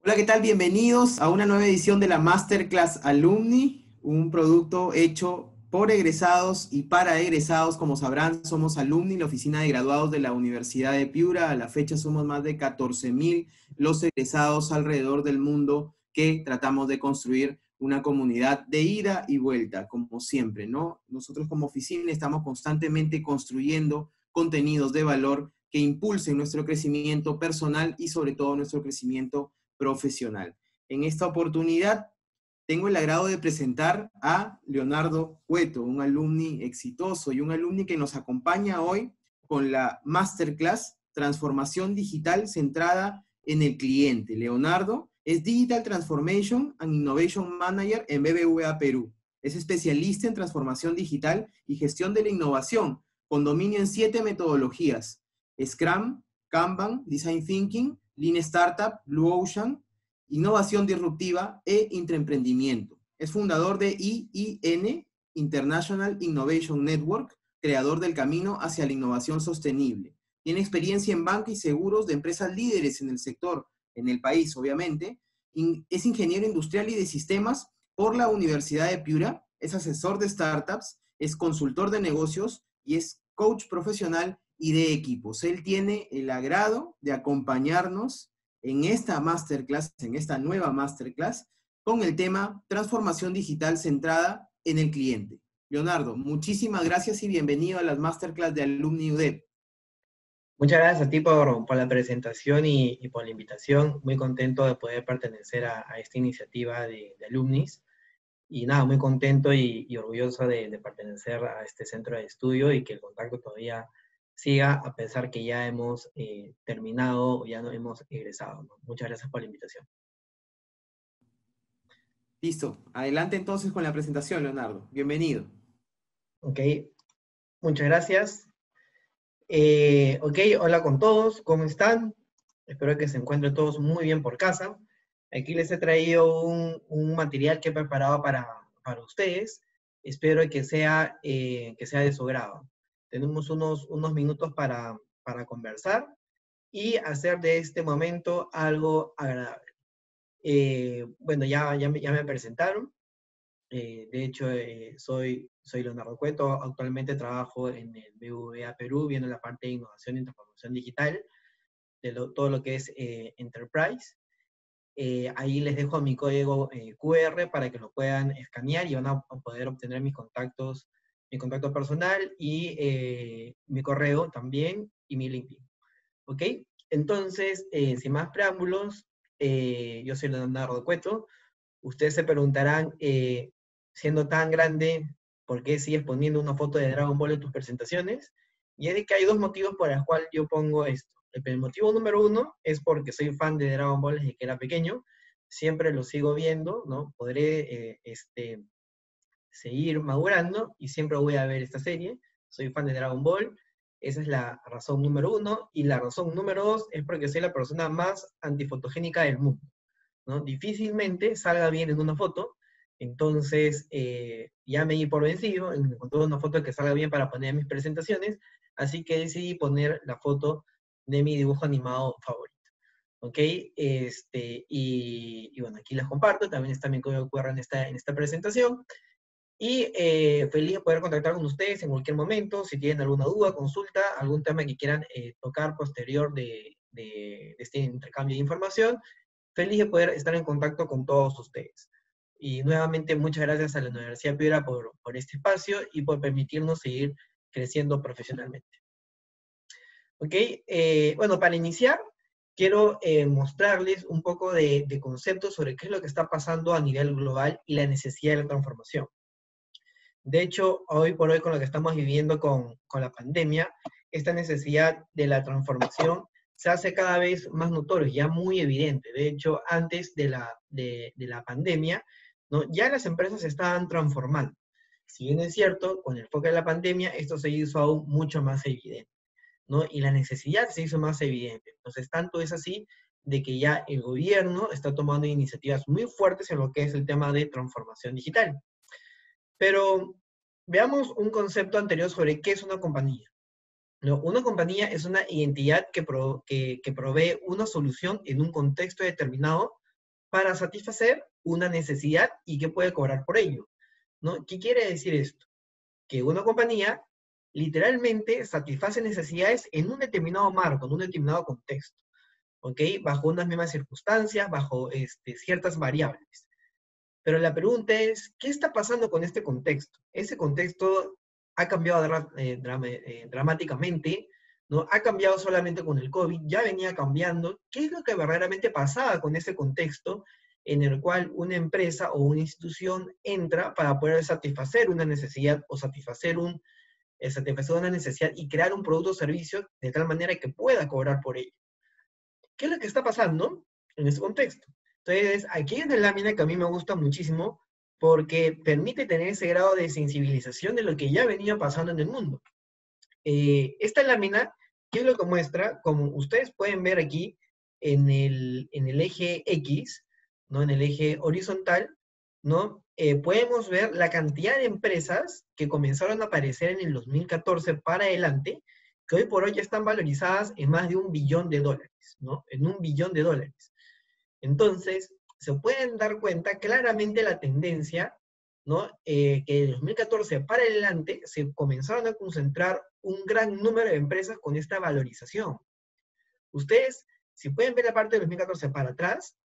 Hola, ¿qué tal? Bienvenidos a una nueva edición de la Masterclass Alumni, un producto hecho por egresados y para egresados. Como sabrán, somos Alumni, la oficina de graduados de la Universidad de Piura. A la fecha somos más de 14.000 los egresados alrededor del mundo que tratamos de construir una comunidad de ida y vuelta, como siempre, ¿no? Nosotros como oficina estamos constantemente construyendo contenidos de valor que impulsen nuestro crecimiento personal y sobre todo nuestro crecimiento profesional. En esta oportunidad tengo el agrado de presentar a Leonardo Cueto, un alumni exitoso y un alumni que nos acompaña hoy con la Masterclass Transformación Digital centrada en el cliente. Leonardo es Digital Transformation and Innovation Manager en BBVA Perú. Es especialista en transformación digital y gestión de la innovación, con dominio en 7 metodologías: Scrum, Kanban, Design Thinking, Lean Startup, Blue Ocean, innovación disruptiva e intraemprendimiento. Es fundador de IIN, International Innovation Network, creador del camino hacia la innovación sostenible. Tiene experiencia en banca y seguros de empresas líderes en el sector, en el país, obviamente. Es ingeniero industrial y de sistemas por la Universidad de Piura. Es asesor de startups, es consultor de negocios y es coach profesional y de equipos. Él tiene el agrado de acompañarnos en esta masterclass, en esta nueva masterclass, con el tema transformación digital centrada en el cliente. Leonardo, muchísimas gracias y bienvenido a las masterclass de Alumni UDEP. Muchas gracias a ti por la presentación y por la invitación. Muy contento de poder pertenecer a esta iniciativa de Alumnis. Y nada, muy contento y orgulloso de pertenecer a este centro de estudio y que el contacto todavía siga a pesar que ya hemos terminado o ya no hemos egresado, ¿no? Muchas gracias por la invitación. Listo, adelante entonces con la presentación, Leonardo. Bienvenido. Ok, muchas gracias. Ok, hola con todos, ¿cómo están? Espero que se encuentren todos muy bien por casa. Aquí les he traído un material que he preparado para ustedes. Espero que sea de su agrado. Tenemos unos minutos para conversar y hacer de este momento algo agradable. Bueno, ya me presentaron. De hecho, soy Leonardo Cueto. Actualmente trabajo en el BBVA Perú, viendo la parte de innovación y transformación digital, todo lo que es Enterprise. Ahí les dejo mi código QR para que lo puedan escanear y van a poder obtener mi contacto personal y mi correo también y mi LinkedIn. ¿Ok? Entonces, sin más preámbulos, yo soy Leonardo Cueto. Ustedes se preguntarán, siendo tan grande, ¿por qué sigues poniendo una foto de Dragon Ball en tus presentaciones? Y es de que hay dos motivos por los cuales yo pongo esto. El motivo número uno es porque soy fan de Dragon Ball desde que era pequeño, siempre lo sigo viendo, ¿no? Podré seguir madurando y siempre voy a ver esta serie. Soy fan de Dragon Ball, esa es la razón número uno. Y la razón número dos es porque soy la persona más antifotogénica del mundo, ¿no? Difícilmente salga bien en una foto, entonces ya me di por vencido, encontré una foto que salga bien para poner en mis presentaciones, así que decidí poner la foto de mi dibujo animado favorito. ¿Ok? Y bueno, aquí las comparto, también está mi código QR en esta presentación, y feliz de poder contactar con ustedes en cualquier momento, si tienen alguna duda, consulta, algún tema que quieran tocar posterior de este intercambio de información. Feliz de poder estar en contacto con todos ustedes. Y nuevamente muchas gracias a la Universidad Piura por este espacio y por permitirnos seguir creciendo profesionalmente. ¿Ok? Bueno, para iniciar, quiero mostrarles un poco de conceptos sobre qué es lo que está pasando a nivel global y la necesidad de la transformación. De hecho, hoy por hoy con lo que estamos viviendo con la pandemia, esta necesidad de la transformación se hace cada vez más notorio, ya muy evidente. De hecho, antes de la pandemia, ¿no? Ya las empresas se estaban transformando. Si bien es cierto, con el foco de la pandemia, esto se hizo aún mucho más evidente, ¿no? Y la necesidad se hizo más evidente. Entonces, tanto es así de que ya el gobierno está tomando iniciativas muy fuertes en lo que es el tema de transformación digital. Pero veamos un concepto anterior sobre qué es una compañía. ¿No? Una compañía es una identidad que provee una solución en un contexto determinado para satisfacer una necesidad y que puede cobrar por ello, ¿no? ¿Qué quiere decir esto? Que una compañía literalmente satisface necesidades en un determinado marco, en un determinado contexto, ¿ok? Bajo unas mismas circunstancias, bajo ciertas variables. Pero la pregunta es, ¿qué está pasando con este contexto? Ese contexto ha cambiado dramáticamente, ¿no? Ha cambiado solamente con el COVID, ya venía cambiando. ¿Qué es lo que verdaderamente pasaba con ese contexto en el cual una empresa o una institución entra para poder satisfacer una necesidad o satisfacer una necesidad y crear un producto o servicio de tal manera que pueda cobrar por ello? ¿Qué es lo que está pasando en ese contexto? Entonces, aquí hay una lámina que a mí me gusta muchísimo porque permite tener ese grado de sensibilización de lo que ya venía pasando en el mundo. Esta lámina, ¿qué es lo que muestra? Como ustedes pueden ver aquí en el eje X, ¿no? En el eje horizontal, ¿no? Podemos ver la cantidad de empresas que comenzaron a aparecer en el 2014 para adelante, que hoy por hoy ya están valorizadas en más de $1 billón, ¿no? En $1 billón. Entonces, se pueden dar cuenta claramente la tendencia, ¿no? Que de 2014 para adelante se comenzaron a concentrar un gran número de empresas con esta valorización. Ustedes, si pueden ver la parte de 2014 para atrás,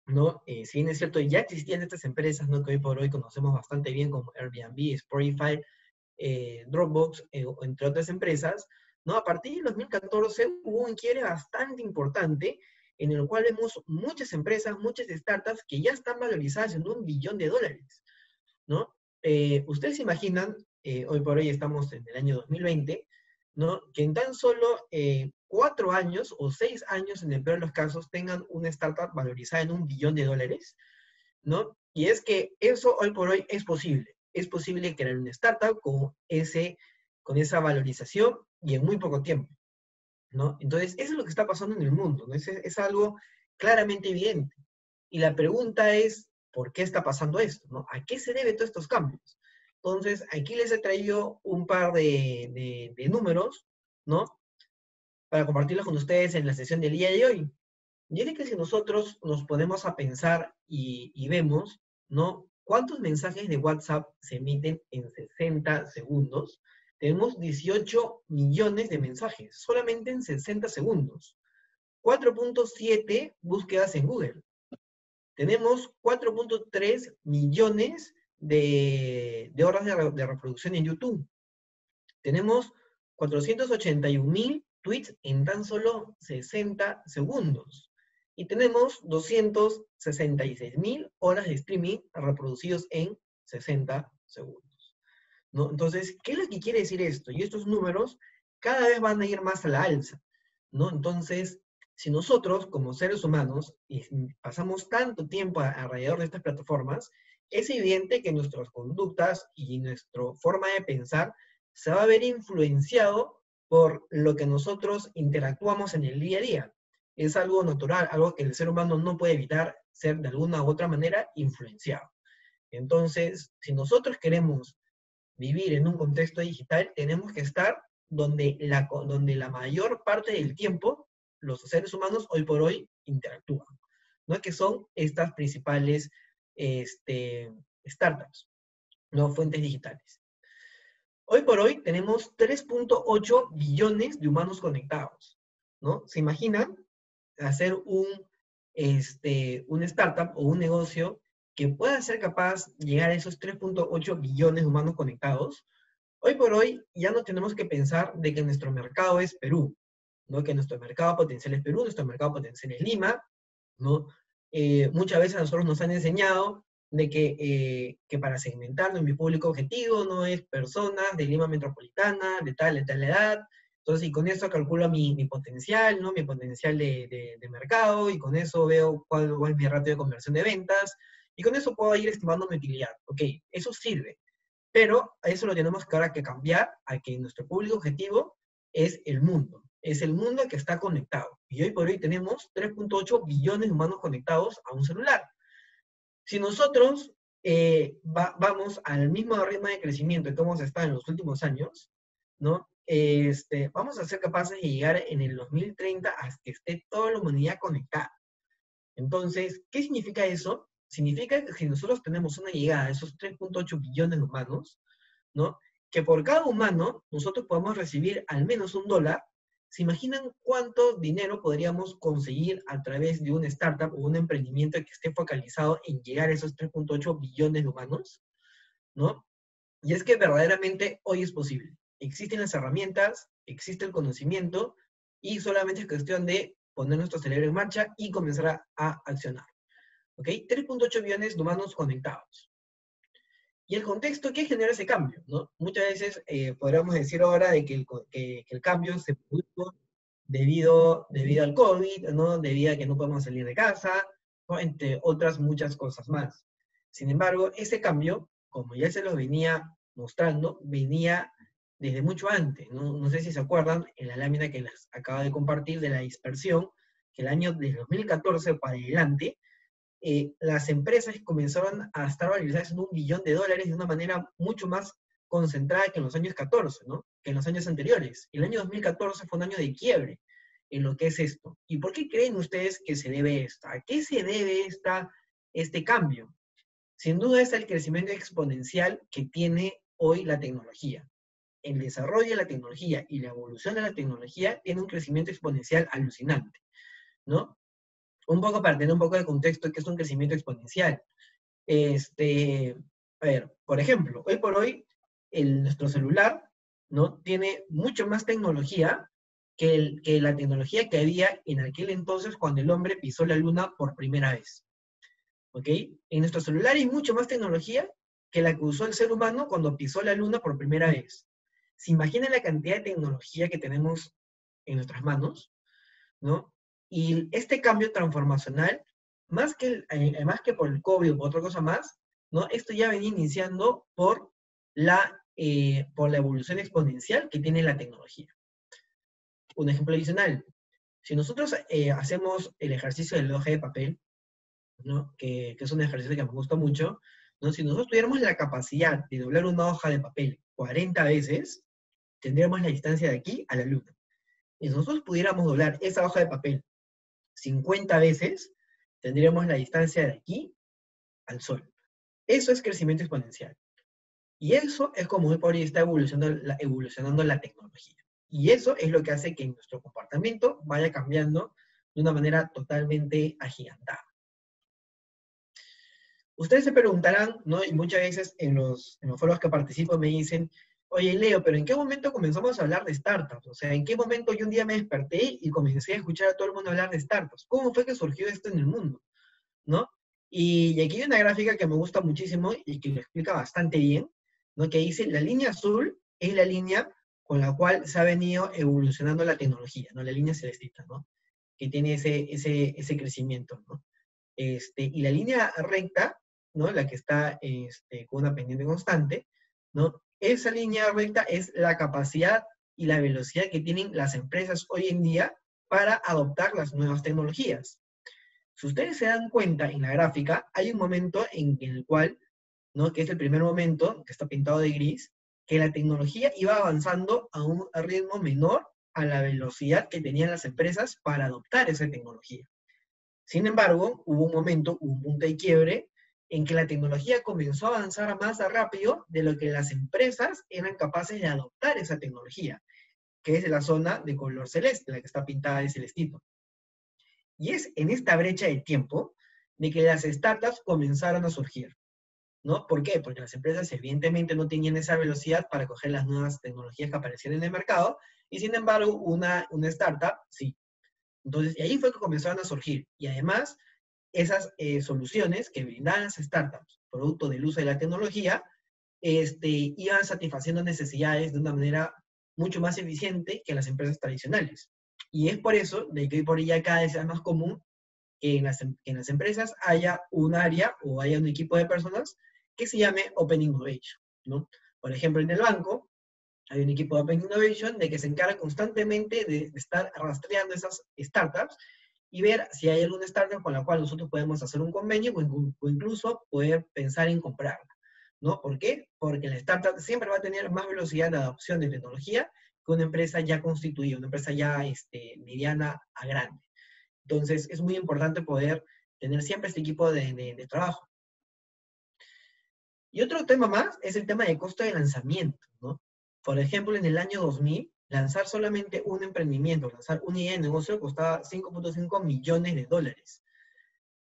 ¿no? Si bien es cierto, ya existían estas empresas, ¿no? Que hoy por hoy conocemos bastante bien como Airbnb, Spotify, Dropbox, entre otras empresas, ¿no? A partir de 2014 hubo un quiebre bastante importante en el cual vemos muchas empresas, muchas startups que ya están valorizadas en $1 billón, ¿no? Ustedes se imaginan, hoy por hoy estamos en el año 2020, ¿no? Que en tan solo 4 años o 6 años, en el peor de los casos, tengan una startup valorizada en $1 billón, ¿no? Y es que eso hoy por hoy es posible. Es posible crear una startup con esa valorización y en muy poco tiempo, ¿no? Entonces, eso es lo que está pasando en el mundo, ¿no? Es algo claramente evidente. Y la pregunta es, ¿por qué está pasando esto, ¿no? ¿A qué se deben todos estos cambios? Entonces, aquí les he traído un par de números, ¿no? Para compartirlos con ustedes en la sesión del día de hoy. Y es que si nosotros nos ponemos a pensar y vemos, ¿no? ¿Cuántos mensajes de WhatsApp se emiten en 60 segundos? Tenemos 18 millones de mensajes, solamente en 60 segundos. 4.7 búsquedas en Google. Tenemos 4.3 millones de horas de reproducción en YouTube. Tenemos 481.000 tweets en tan solo 60 segundos. Y tenemos 266.000 horas de streaming reproducidos en 60 segundos, ¿no? Entonces, ¿qué es lo que quiere decir esto? Y estos números cada vez van a ir más a la alza, ¿no? Entonces, si nosotros, como seres humanos, pasamos tanto tiempo alrededor de estas plataformas, es evidente que nuestras conductas y nuestra forma de pensar se va a ver influenciado por lo que nosotros interactuamos en el día a día. Es algo natural, algo que el ser humano no puede evitar ser de alguna u otra manera influenciado. Entonces, si nosotros queremos vivir en un contexto digital, tenemos que estar donde la mayor parte del tiempo los seres humanos hoy por hoy interactúan, ¿no? Que son estas principales startups, ¿no? Fuentes digitales. Hoy por hoy tenemos 3.8 billones de humanos conectados, ¿no? ¿Se imaginan hacer un startup o un negocio que pueda ser capaz de llegar a esos 3.8 billones de humanos conectados? Hoy por hoy ya no tenemos que pensar de que nuestro mercado es Perú, ¿no? Que nuestro mercado potencial es Perú, nuestro mercado potencial es Lima, ¿no? Muchas veces a nosotros nos han enseñado de que para segmentar mi público objetivo no es personas de Lima metropolitana, de tal edad. Entonces, y con eso calculo mi potencial, ¿no? Mi potencial de mercado, y con eso veo cuál es mi ratio de conversión de ventas, y con eso puedo ir estimando mi utilidad. Ok, eso sirve. Pero a eso lo tenemos que ahora que cambiar a que nuestro público objetivo es el mundo. Es el mundo que está conectado. Y hoy por hoy tenemos 3.8 billones de humanos conectados a un celular. Si nosotros vamos al mismo ritmo de crecimiento que hemos estado en los últimos años, ¿no? Vamos a ser capaces de llegar en el 2030 hasta que esté toda la humanidad conectada. Entonces, ¿qué significa eso? Significa que si nosotros tenemos una llegada de esos 3.8 billones de humanos, ¿no? Que por cada humano nosotros podemos recibir al menos $1. ¿Se imaginan cuánto dinero podríamos conseguir a través de una startup o un emprendimiento que esté focalizado en llegar a esos 3.8 billones de humanos? ¿No? Y es que verdaderamente hoy es posible. Existen las herramientas, existe el conocimiento, y solamente es cuestión de poner nuestro cerebro en marcha y comenzar a accionar. ¿Ok? 3.8 billones de humanos conectados. Y el contexto, ¿qué genera ese cambio? ¿No? Muchas veces podríamos decir ahora de que el cambio se produjo debido al COVID, ¿no? Debido a que no podemos salir de casa, ¿no? Entre otras muchas cosas más. Sin embargo, ese cambio, como ya se los venía mostrando, venía desde mucho antes, ¿no? No sé si se acuerdan, en la lámina que les acabo de compartir de la dispersión, que el año de 2014 para adelante, las empresas comenzaron a estar valorizadas en $1 billón de una manera mucho más concentrada que en los años 14, ¿no? Que en los años anteriores. El año 2014 fue un año de quiebre en lo que es esto. ¿Y por qué creen ustedes que se debe esto? ¿A qué se debe este cambio? Sin duda es el crecimiento exponencial que tiene hoy la tecnología. El desarrollo de la tecnología y la evolución de la tecnología tiene un crecimiento exponencial alucinante, ¿no? Un poco para tener un poco de contexto, que es un crecimiento exponencial. A ver, por ejemplo, hoy por hoy, nuestro celular, ¿no? Tiene mucho más tecnología que la tecnología que había en aquel entonces cuando el hombre pisó la luna por primera vez. ¿Ok? En nuestro celular hay mucho más tecnología que la que usó el ser humano cuando pisó la luna por primera vez. ¿Se imaginan la cantidad de tecnología que tenemos en nuestras manos? ¿No? Y este cambio transformacional, más que por el COVID o por otra cosa más, ¿no? Esto ya venía iniciando por la evolución exponencial que tiene la tecnología. Un ejemplo adicional, si nosotros hacemos el ejercicio del hoja de papel, ¿no? Que es un ejercicio que me gusta mucho, ¿no? Si nosotros tuviéramos la capacidad de doblar una hoja de papel 40 veces, tendríamos la distancia de aquí a la luna. Y si nosotros pudiéramos doblar esa hoja de papel 50 veces, tendríamos la distancia de aquí al Sol. Eso es crecimiento exponencial. Y eso es como hoy por hoy está evolucionando la tecnología. Y eso es lo que hace que nuestro comportamiento vaya cambiando de una manera totalmente agigantada. Ustedes se preguntarán, ¿no? Y muchas veces en los foros que participo me dicen, oye, Leo, pero ¿en qué momento comenzamos a hablar de startups? O sea, ¿en qué momento yo un día me desperté y comencé a escuchar a todo el mundo hablar de startups? ¿Cómo fue que surgió esto en el mundo? ¿No? Y aquí hay una gráfica que me gusta muchísimo y que lo explica bastante bien, ¿no? Que dice, la línea azul es la línea con la cual se ha venido evolucionando la tecnología, ¿no? La línea celestita, ¿no? Que tiene ese crecimiento, ¿no? Y la línea recta, ¿no? La que está con una pendiente constante, ¿no? Esa línea recta es la capacidad y la velocidad que tienen las empresas hoy en día para adoptar las nuevas tecnologías. Si ustedes se dan cuenta en la gráfica, hay un momento en el cual, ¿no? Que es el primer momento, que está pintado de gris, que la tecnología iba avanzando a un ritmo menor a la velocidad que tenían las empresas para adoptar esa tecnología. Sin embargo, hubo un punto de quiebre, en que la tecnología comenzó a avanzar más rápido de lo que las empresas eran capaces de adoptar esa tecnología, que es la zona de color celeste, la que está pintada de celestito. Y es en esta brecha de tiempo de que las startups comenzaron a surgir, ¿no? ¿Por qué? Porque las empresas evidentemente no tenían esa velocidad para coger las nuevas tecnologías que aparecían en el mercado, y sin embargo una startup sí. Entonces, y ahí fue que comenzaron a surgir. Y además, esas soluciones que brindaban las startups, producto del uso de la tecnología, iban satisfaciendo necesidades de una manera mucho más eficiente que las empresas tradicionales. Y es por eso de que hoy por hoy ya cada vez es más común que en las empresas haya un área o haya un equipo de personas que se llame Open Innovation, ¿no? Por ejemplo, en el banco hay un equipo de Open Innovation de que se encarga constantemente de estar rastreando esas startups y ver si hay alguna startup con la cual nosotros podemos hacer un convenio o incluso poder pensar en comprarla, ¿no? ¿Por qué? Porque la startup siempre va a tener más velocidad de adopción de tecnología que una empresa ya constituida, una empresa ya mediana a grande. Entonces, es muy importante poder tener siempre este equipo de trabajo. Y otro tema más es el tema de costo de lanzamiento, ¿no? Por ejemplo, en el año 2000, lanzar solamente un emprendimiento, lanzar una idea de negocio costaba $5.5 millones.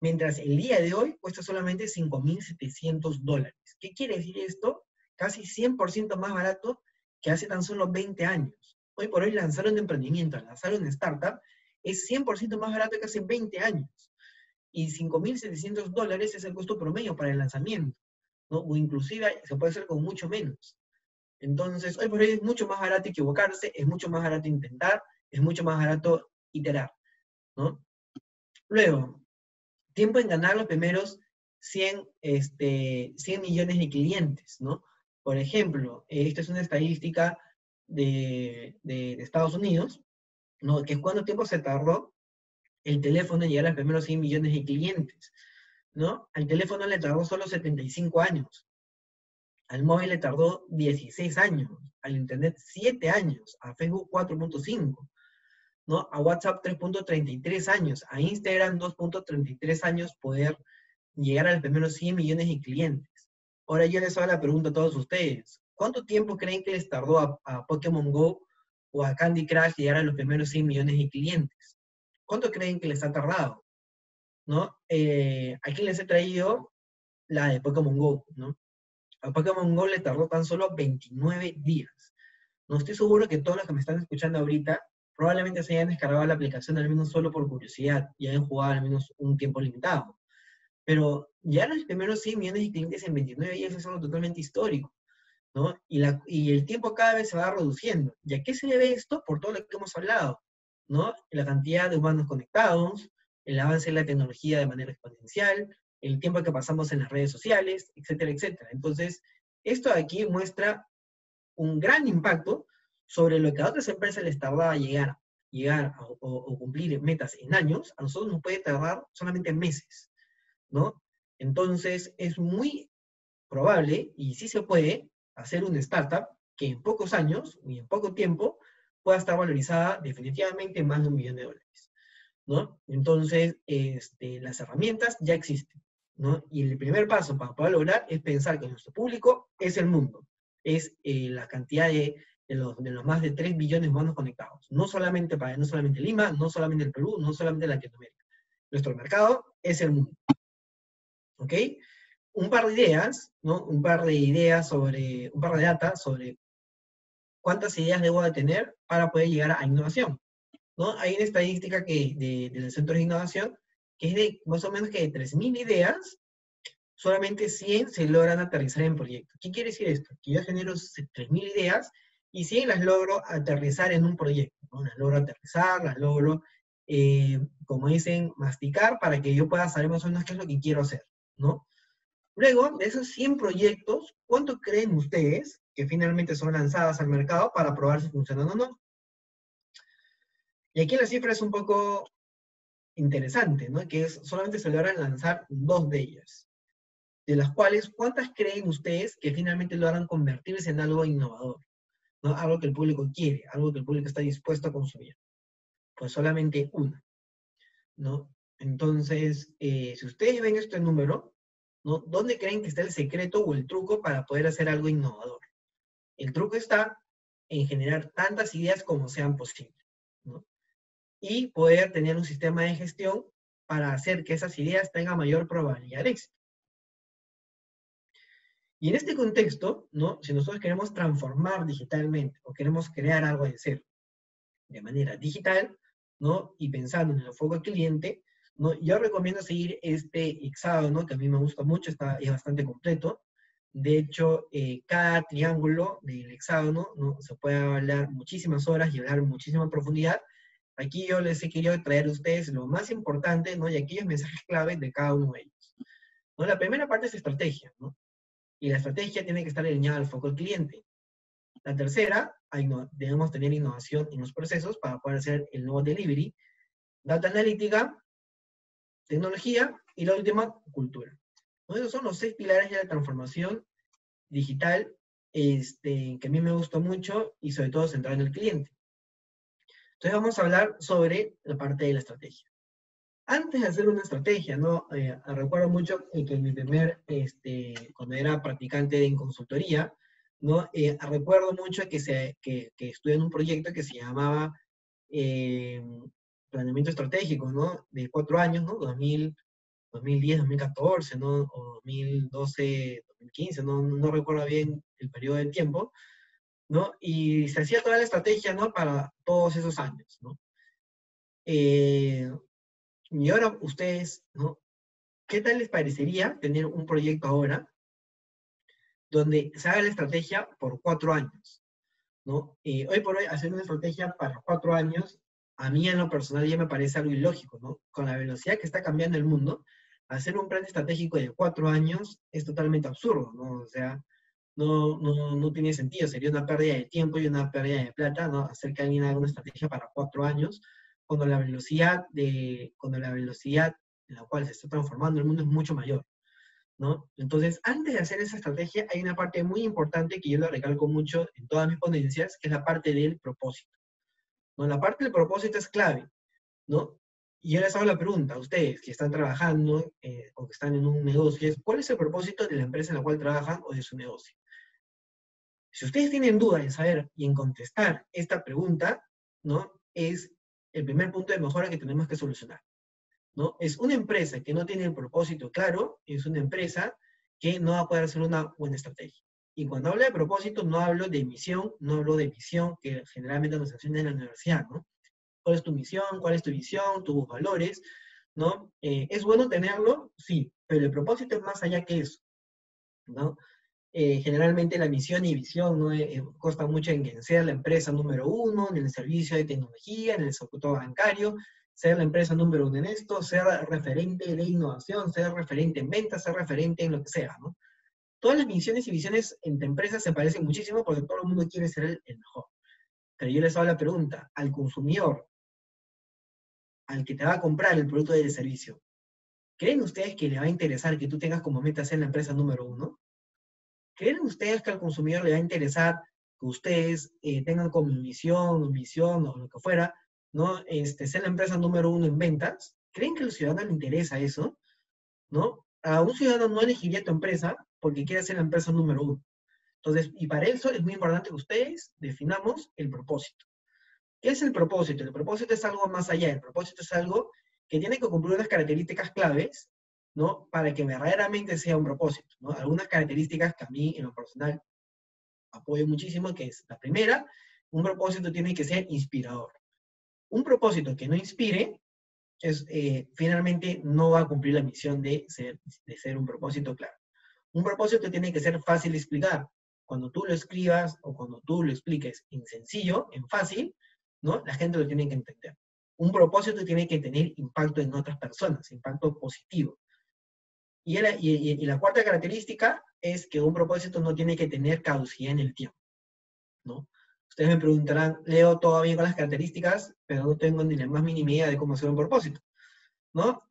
Mientras el día de hoy cuesta solamente $5.700. ¿Qué quiere decir esto? Casi 100% más barato que hace tan solo 20 años. Hoy por hoy lanzar un emprendimiento, lanzar una startup, es 100% más barato que hace 20 años. Y $5.700 es el costo promedio para el lanzamiento, ¿no? O inclusive se puede hacer con mucho menos. Entonces, hoy por hoy es mucho más barato equivocarse, es mucho más barato intentar, es mucho más barato iterar, ¿no? Luego, tiempo en ganar los primeros 100 millones de clientes, ¿no? Por ejemplo, esta es una estadística de Estados Unidos, ¿no? Que es cuánto tiempo se tardó el teléfono en llegar a los primeros 100 millones de clientes, ¿no? Al teléfono le tardó solo 75 años, al móvil le tardó 16 años, al internet 7 años, a Facebook 4.5, ¿no? A WhatsApp 3.33 años, a Instagram 2.33 años poder llegar a los primeros 100 millones de clientes. Ahora yo les hago la pregunta a todos ustedes. ¿Cuánto tiempo creen que les tardó a Pokémon Go o a Candy Crush llegar a los primeros 100 millones de clientes? ¿Cuánto creen que les ha tardado? ¿No? Aquí les he traído la de Pokémon Go, ¿no? A Pokémon Go le tardó tan solo 29 días. No estoy seguro que todos los que me están escuchando ahorita probablemente se hayan descargado la aplicación al menos solo por curiosidad y hayan jugado al menos un tiempo limitado. Pero ya los primeros 100 millones de clientes en 29 días es algo totalmente histórico, ¿no? Y el tiempo cada vez se va reduciendo. ¿Y a qué se debe esto? Por todo lo que hemos hablado, ¿no? La cantidad de humanos conectados, el avance de la tecnología de manera exponencial, el tiempo que pasamos en las redes sociales, etcétera, etcétera. Entonces, esto de aquí muestra un gran impacto sobre lo que a otras empresas les tardaba llegar o cumplir metas en años, a nosotros nos puede tardar solamente meses, ¿no? Entonces, es muy probable, y sí se puede, hacer una startup que en pocos años y en poco tiempo pueda estar valorizada definitivamente en más de $1 millón, ¿no? Entonces, las herramientas ya existen, ¿no? Y el primer paso para poder lograr es pensar que nuestro público es el mundo, es la cantidad de los más de 3 billones de humanos conectados. No solamente Lima, no solamente el Perú, no solamente Latinoamérica. Nuestro mercado es el mundo. ¿Ok? Un par de ideas, ¿no? Un par de data sobre cuántas ideas debo de tener para poder llegar a innovación, ¿no? Hay una estadística del Centro de Innovación que es de más o menos que de 3.000 ideas, solamente 100 se logran aterrizar en proyectos. ¿Qué quiere decir esto? Que yo genero 3.000 ideas y 100 las logro aterrizar en un proyecto, ¿no? Las logro aterrizar, las logro, como dicen, masticar para que yo pueda saber más o menos qué es lo que quiero hacer, ¿no? Luego, de esos 100 proyectos, ¿cuánto creen ustedes que finalmente son lanzadas al mercado para probar si funcionan o no? Y aquí la cifra es un poco interesante, ¿no? Que es, solamente se logran lanzar 2 de ellas. De las cuales, ¿cuántas creen ustedes que finalmente logran convertirse en algo innovador? ¿No? Algo que el público quiere, algo que el público está dispuesto a consumir. Pues solamente una, ¿no? Entonces, si ustedes ven este número, ¿no? ¿Dónde creen que está el secreto o el truco para poder hacer algo innovador? El truco está en generar tantas ideas como sean posibles, ¿no? Y poder tener un sistema de gestión para hacer que esas ideas tengan mayor probabilidad de éxito. Y en este contexto, ¿no? Si nosotros queremos transformar digitalmente o queremos crear algo de cero de manera digital, ¿no? Y pensando en el enfoque al cliente, ¿no? Yo recomiendo seguir este hexágono, que a mí me gusta mucho, es bastante completo. De hecho, cada triángulo del hexágono, ¿no? Se puede hablar muchísimas horas y hablar muchísima profundidad. Aquí yo les he querido traer a ustedes lo más importante, ¿no? Y aquellos mensajes claves de cada uno de ellos, ¿no? La primera parte es estrategia, ¿no? Y la estrategia tiene que estar alineada al foco del cliente. La tercera, debemos tener innovación en los procesos para poder hacer el nuevo delivery. Data analítica, tecnología y la última, cultura. Esos son los 6 pilares de la transformación digital que a mí me gusta mucho y sobre todo centrado en el cliente. Entonces vamos a hablar sobre la parte de la estrategia. antes de hacer una estrategia, ¿no? Recuerdo mucho que en mi primer, cuando era practicante en consultoría, ¿no? Recuerdo mucho que estuve en un proyecto que se llamaba eh, Planeamiento Estratégico, ¿no? De 4 años, ¿no? 2010, 2014, ¿no? O 2012, 2015, no recuerdo bien el periodo de tiempo, ¿no? Y se hacía toda la estrategia, ¿no? Para todos esos años, ¿no? Eh, y ahora ustedes, ¿no? ¿Qué tal les parecería tener un proyecto ahora donde se haga la estrategia por 4 años, ¿no? Hoy por hoy hacer una estrategia para 4 años, a mí en lo personal ya me parece algo ilógico, ¿no? Con la velocidad que está cambiando el mundo, hacer un plan estratégico de 4 años es totalmente absurdo, ¿no? O sea, no tiene sentido, sería una pérdida de tiempo y una pérdida de plata, ¿no? Hacer que alguien haga una estrategia para 4 años, cuando la velocidad en la cual se está transformando el mundo es mucho mayor, ¿no? Entonces, antes de hacer esa estrategia, hay una parte muy importante que yo lo recalco mucho en todas mis ponencias, que es la parte del propósito, ¿no? La parte del propósito es clave, ¿no? Y yo les hago la pregunta a ustedes que están trabajando o que están en un negocio, ¿cuál es el propósito de la empresa en la cual trabajan o de su negocio? Si ustedes tienen duda en saber y en contestar esta pregunta, ¿no? Es el primer punto de mejora que tenemos que solucionar, ¿no? Es una empresa que no tiene el propósito claro, es una empresa que no va a poder hacer una buena estrategia. Y cuando hablo de propósito, no hablo de misión, no hablo de visión, que generalmente nos enseñan en la universidad, ¿no? ¿Cuál es tu misión? ¿Cuál es tu visión? ¿Tus valores? ¿No? ¿Es bueno tenerlo? Sí, pero el propósito es más allá que eso, ¿no? Generalmente la misión y visión, ¿no? Consta mucho en que sea la empresa número uno en el servicio de tecnología, en el sector bancario, ser la empresa número uno en esto, ser referente de innovación, ser referente en ventas, ser referente en lo que sea, ¿no? Todas las misiones y visiones entre empresas se parecen muchísimo porque todo el mundo quiere ser el mejor. Pero yo les hago la pregunta, al consumidor, al que te va a comprar el producto del servicio, ¿creen ustedes que le va a interesar que tú tengas como meta ser la empresa número uno? ¿Creen ustedes que al consumidor le va a interesar que ustedes tengan como misión, visión o lo que fuera, ¿no? Ser la empresa número uno en ventas? ¿Creen que al ciudadano le interesa eso? ¿No? A un ciudadano no elegiría tu empresa porque quiere ser la empresa número uno. Entonces, y para eso es muy importante que ustedes definamos el propósito. ¿Qué es el propósito? El propósito es algo más allá. El propósito es algo que tiene que cumplir unas características claves, ¿no? Para que verdaderamente sea un propósito, ¿no? Algunas características que a mí, en lo personal, apoyo muchísimo, que es la primera, un propósito tiene que ser inspirador. Un propósito que no inspire, finalmente no va a cumplir la misión de ser un propósito claro. Un propósito tiene que ser fácil de explicar. Cuando tú lo escribas o cuando tú lo expliques en sencillo, en fácil, ¿no? La gente lo tiene que entender. Un propósito tiene que tener impacto en otras personas, impacto positivo. Y la cuarta característica es que un propósito no tiene que tener caducidad en el tiempo, ¿no? Ustedes me preguntarán, leo todo bien con las características, pero no tengo ni la más mínima idea de cómo hacer un propósito, ¿no?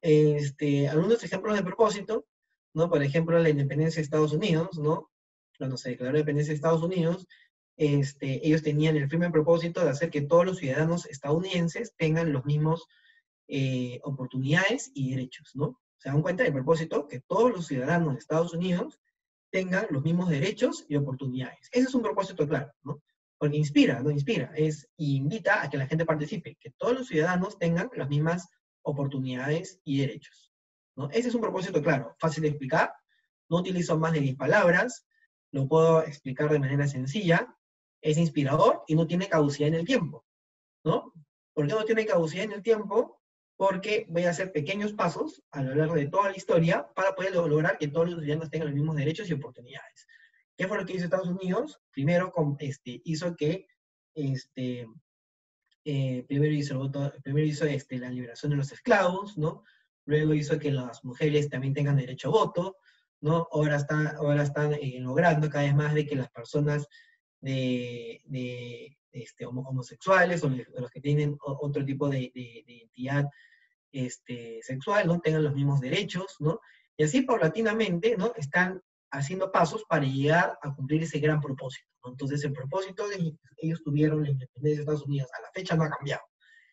Algunos ejemplos de propósito, ¿no? Por ejemplo, la independencia de Estados Unidos, ¿no? Cuando se declaró la independencia de Estados Unidos, ellos tenían el firme propósito de hacer que todos los ciudadanos estadounidenses tengan los mismos oportunidades y derechos, ¿no? ¿Se dan cuenta del propósito? Que todos los ciudadanos de Estados Unidos tengan los mismos derechos y oportunidades. Ese es un propósito claro, ¿no? Porque inspira, no inspira, y invita a que la gente participe, que todos los ciudadanos tengan las mismas oportunidades y derechos, ¿no? Ese es un propósito claro, fácil de explicar, no utilizo más de 10 palabras, lo puedo explicar de manera sencilla, es inspirador y no tiene caducidad en el tiempo, ¿no? ¿Por qué no tiene caducidad en el tiempo? Porque voy a hacer pequeños pasos a lo largo de toda la historia para poder lograr que todos los ciudadanos tengan los mismos derechos y oportunidades. ¿Qué fue lo que hizo Estados Unidos? Primero hizo que primero hizo la liberación de los esclavos, ¿no? Luego hizo que las mujeres también tengan derecho a voto, ¿no? Ahora están logrando cada vez más de que las personas homosexuales o los que tienen otro tipo de identidad sexual, ¿no? Tengan los mismos derechos, ¿no? Y así paulatinamente, ¿no? Están haciendo pasos para llegar a cumplir ese gran propósito, ¿no? Entonces el propósito que ellos tuvieron la independencia de Estados Unidos a la fecha no ha cambiado.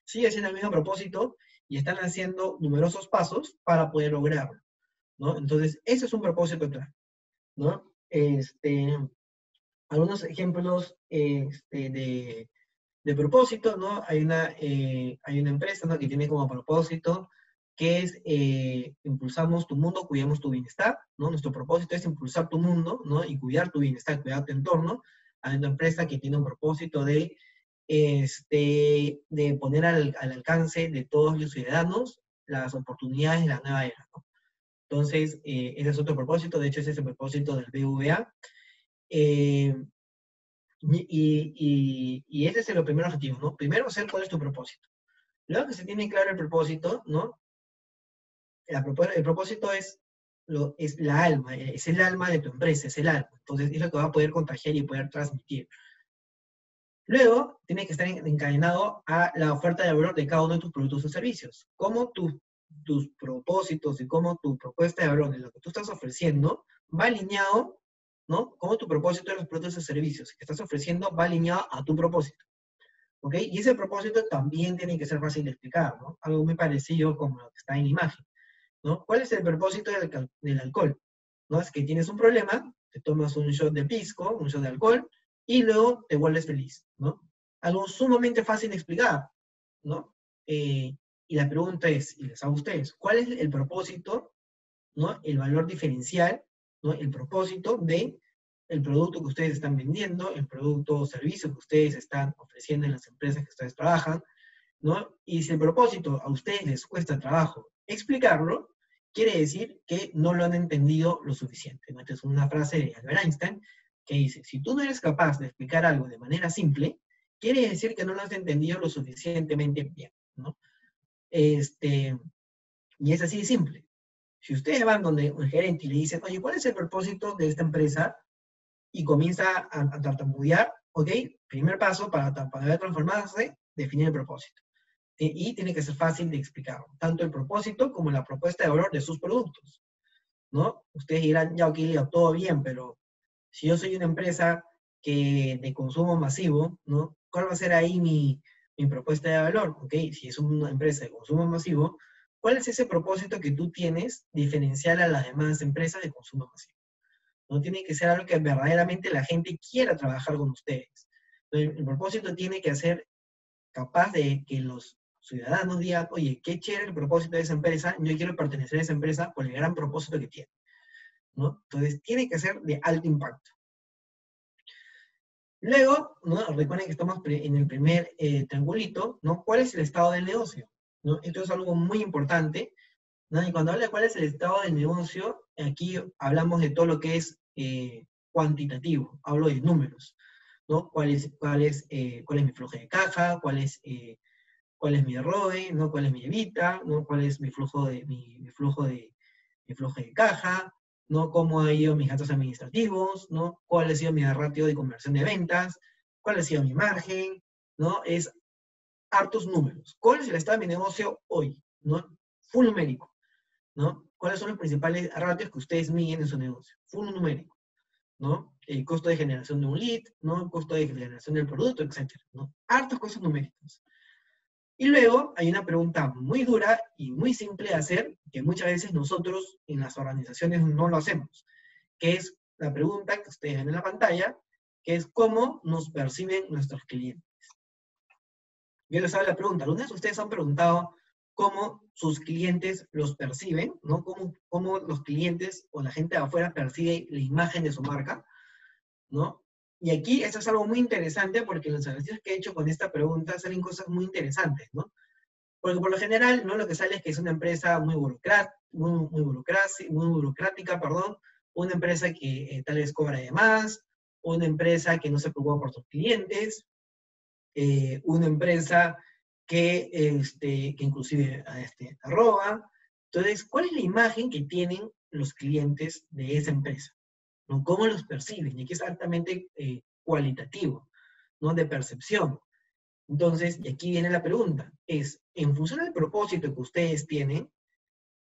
sigue siendo el mismo propósito y están haciendo numerosos pasos para poder lograrlo, ¿no? Entonces, ese es un propósito claro, ¿no? Algunos ejemplos de propósito, ¿no? Hay una empresa, ¿no?, que tiene como propósito que es impulsamos tu mundo, cuidamos tu bienestar, ¿no? Nuestro propósito es impulsar tu mundo, ¿no? Y cuidar tu bienestar, cuidar tu entorno. Hay una empresa que tiene un propósito de poner al alcance de todos los ciudadanos las oportunidades de la nueva era, ¿no? Entonces, ese es otro propósito, de hecho ese es el propósito del BVA. Eh, y ese es el primer objetivo, ¿no? Primero, saber cuál es tu propósito. Luego que se tiene claro el propósito, ¿no? El propósito es la alma, es el alma de tu empresa, es el alma. Entonces, es lo que va a poder contagiar y poder transmitir. Luego, tiene que estar encadenado a la oferta de valor de cada uno de tus productos o servicios. Cómo tus propósitos y cómo tu propuesta de valor de lo que tú estás ofreciendo va alineado, ¿no? Cómo tu propósito de los productos o servicios que estás ofreciendo va alineado a tu propósito. ¿Ok? Y ese propósito también tiene que ser fácil de explicar, ¿no? Algo muy parecido como lo que está en la imagen, ¿no? ¿Cuál es el propósito del alcohol? ¿No? Es que tienes un problema, te tomas un shot de pisco, un shot de alcohol, y luego te vuelves feliz, ¿no? Algo sumamente fácil de explicar, ¿no? Y la pregunta es, y les hago a ustedes, ¿cuál es el propósito, ¿no? El valor diferencial, ¿no? El propósito de el producto que ustedes están vendiendo, el producto o servicio que ustedes están ofreciendo en las empresas que ustedes trabajan, ¿no? Y si el propósito a ustedes les cuesta trabajo explicarlo, quiere decir que no lo han entendido lo suficiente, ¿no? Esta es una frase de Albert Einstein que dice, si tú no eres capaz de explicar algo de manera simple, quiere decir que no lo has entendido lo suficientemente bien, ¿no? Y es así de simple. Si ustedes van donde un gerente y le dicen, oye, ¿cuál es el propósito de esta empresa? Y comienza a tartamudear, ¿ok? Primer paso para poder transformarse, definir el propósito. Y tiene que ser fácil de explicar, tanto el propósito como la propuesta de valor de sus productos, ¿no? Ustedes dirán, ya, ok, todo bien, pero si yo soy una empresa de consumo masivo, ¿no? ¿Cuál va a ser ahí mi propuesta de valor? ¿Ok? Si es una empresa de consumo masivo, ¿cuál es ese propósito que tú tienes diferencial a las demás empresas de consumo masivo? No tiene que ser algo que verdaderamente la gente quiera trabajar con ustedes. Entonces, el propósito tiene que ser capaz de que los ciudadanos digan, oye, qué chévere el propósito de esa empresa, yo quiero pertenecer a esa empresa por el gran propósito que tiene, ¿no? Entonces, tiene que ser de alto impacto. Luego, ¿no? Recuerden que estamos en el primer triangulito, ¿no? ¿Cuál es el estado del negocio? ¿No? Esto es algo muy importante, ¿no? Y cuando habla de cuál es el estado del negocio, aquí hablamos de todo lo que es cuantitativo, hablo de números, ¿no? ¿Cuál es mi flujo de caja? ¿Cuál es mi ROE? ¿No? ¿Cuál es mi evita? ¿No? ¿Cuál es mi flujo de caja? ¿No? ¿Cómo ha ido mis gastos administrativos? ¿No? ¿Cuál ha sido mi ratio de conversión de ventas? ¿Cuál ha sido mi margen? ¿No? Es hartos números. ¿Cuál es el estado de mi negocio hoy? ¿No? Full numérico, ¿no? ¿Cuáles son los principales ratios que ustedes miden en su negocio? Full numérico, ¿no? El costo de generación de un lead, ¿no? El costo de generación del producto, etcétera, ¿no? Hartas cosas numéricas. Y luego hay una pregunta muy dura y muy simple de hacer, que muchas veces nosotros en las organizaciones no lo hacemos, que es la pregunta que ustedes ven en la pantalla, que es ¿cómo nos perciben nuestros clientes? Yo les hago la pregunta, ¿algunas de ustedes han preguntado cómo sus clientes los perciben, ¿no? ¿Cómo los clientes o la gente de afuera percibe la imagen de su marca, ¿no? Y aquí eso es algo muy interesante porque en los ejercicios que he hecho con esta pregunta salen cosas muy interesantes, ¿no? Porque por lo general, ¿no? Lo que sale es que es una empresa muy burocrática, perdón, una empresa que tal vez cobra de más, una empresa que no se preocupa por sus clientes, una empresa que inclusive arroba. Entonces, ¿cuál es la imagen que tienen los clientes de esa empresa? ¿No? ¿Cómo los perciben? Y aquí es altamente cualitativo, ¿no? De percepción. Entonces, y aquí viene la pregunta, es, en función del propósito que ustedes tienen,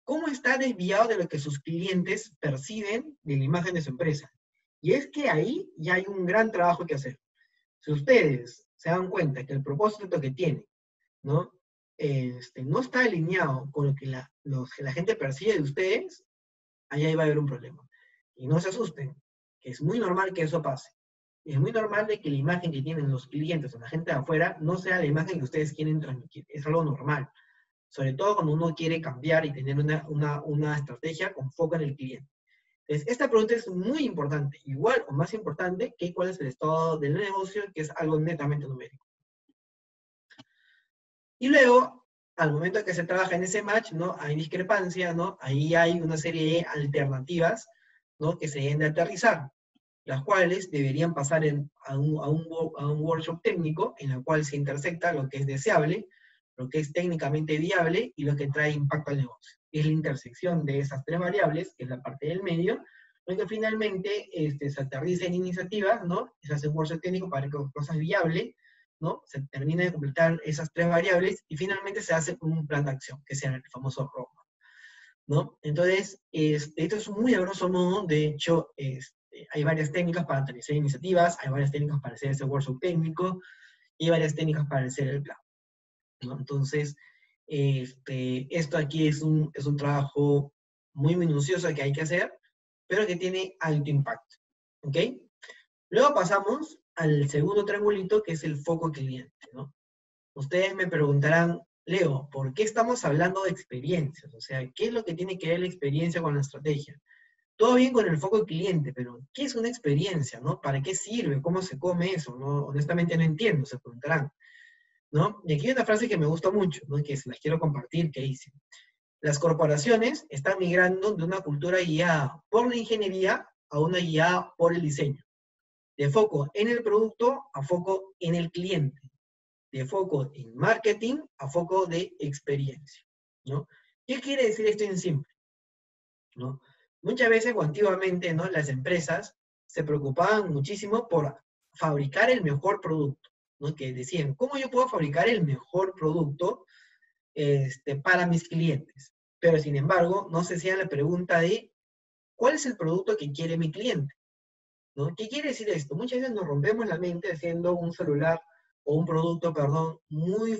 ¿cómo está desviado de lo que sus clientes perciben de la imagen de su empresa? Y es que ahí ya hay un gran trabajo que hacer. Si ustedes se dan cuenta que el propósito que tienen, ¿no? no está alineado con lo que la gente percibe de ustedes, ahí va a haber un problema. Y no se asusten, que es muy normal que eso pase. Es muy normal de que la imagen que tienen los clientes o la gente de afuera no sea la imagen que ustedes quieren transmitir. Es algo normal. Sobre todo cuando uno quiere cambiar y tener una estrategia con foco en el cliente. Entonces, esta pregunta es muy importante, igual o más importante que cuál es el estado del negocio, que es algo netamente numérico. Y luego, al momento que se trabaja en ese match, ¿no? Hay discrepancia, ¿no? Ahí hay una serie de alternativas, ¿no? Que se deben de aterrizar, las cuales deberían pasar a un workshop técnico en el cual se intersecta lo que es deseable, lo que es técnicamente viable y lo que trae impacto al negocio. Es la intersección de esas tres variables, que es la parte del medio, lo que finalmente se aterriza en iniciativas, ¿no? Se hace un workshop técnico para que cosas viables, ¿no? Se termina de completar esas tres variables y finalmente se hace un plan de acción, que sea el famoso roadmap, ¿no? Entonces, esto es muy a grosso modo. De hecho, hay varias técnicas para aterrizar iniciativas, hay varias técnicas para hacer ese workshop técnico, y hay varias técnicas para hacer el plan, ¿no? Entonces, esto aquí es un trabajo muy minucioso que hay que hacer, pero que tiene alto impacto, ¿ok? Luego pasamos al segundo triangulito, que es el foco cliente, ¿no? Ustedes me preguntarán, Leo, ¿por qué estamos hablando de experiencias? O sea, ¿qué es lo que tiene que ver la experiencia con la estrategia? Todo bien con el foco cliente, pero ¿qué es una experiencia, no? ¿Para qué sirve? ¿Cómo se come eso? ¿No? Honestamente no entiendo, se preguntarán, ¿no? Y aquí hay una frase que me gusta mucho, ¿no? Que se las quiero compartir, que dice: las corporaciones están migrando de una cultura guiada por la ingeniería a una guiada por el diseño. De foco en el producto a foco en el cliente. De foco en marketing a foco de experiencia, ¿no? ¿Qué quiere decir esto en simple? ¿No? Muchas veces o antiguamente, ¿no? Las empresas se preocupaban muchísimo por fabricar el mejor producto, ¿no? Que decían, ¿cómo yo puedo fabricar el mejor producto para mis clientes? Pero sin embargo, no se hacían la pregunta de, ¿cuál es el producto que quiere mi cliente? ¿No? ¿Qué quiere decir esto? Muchas veces nos rompemos la mente haciendo un celular o un producto, perdón, muy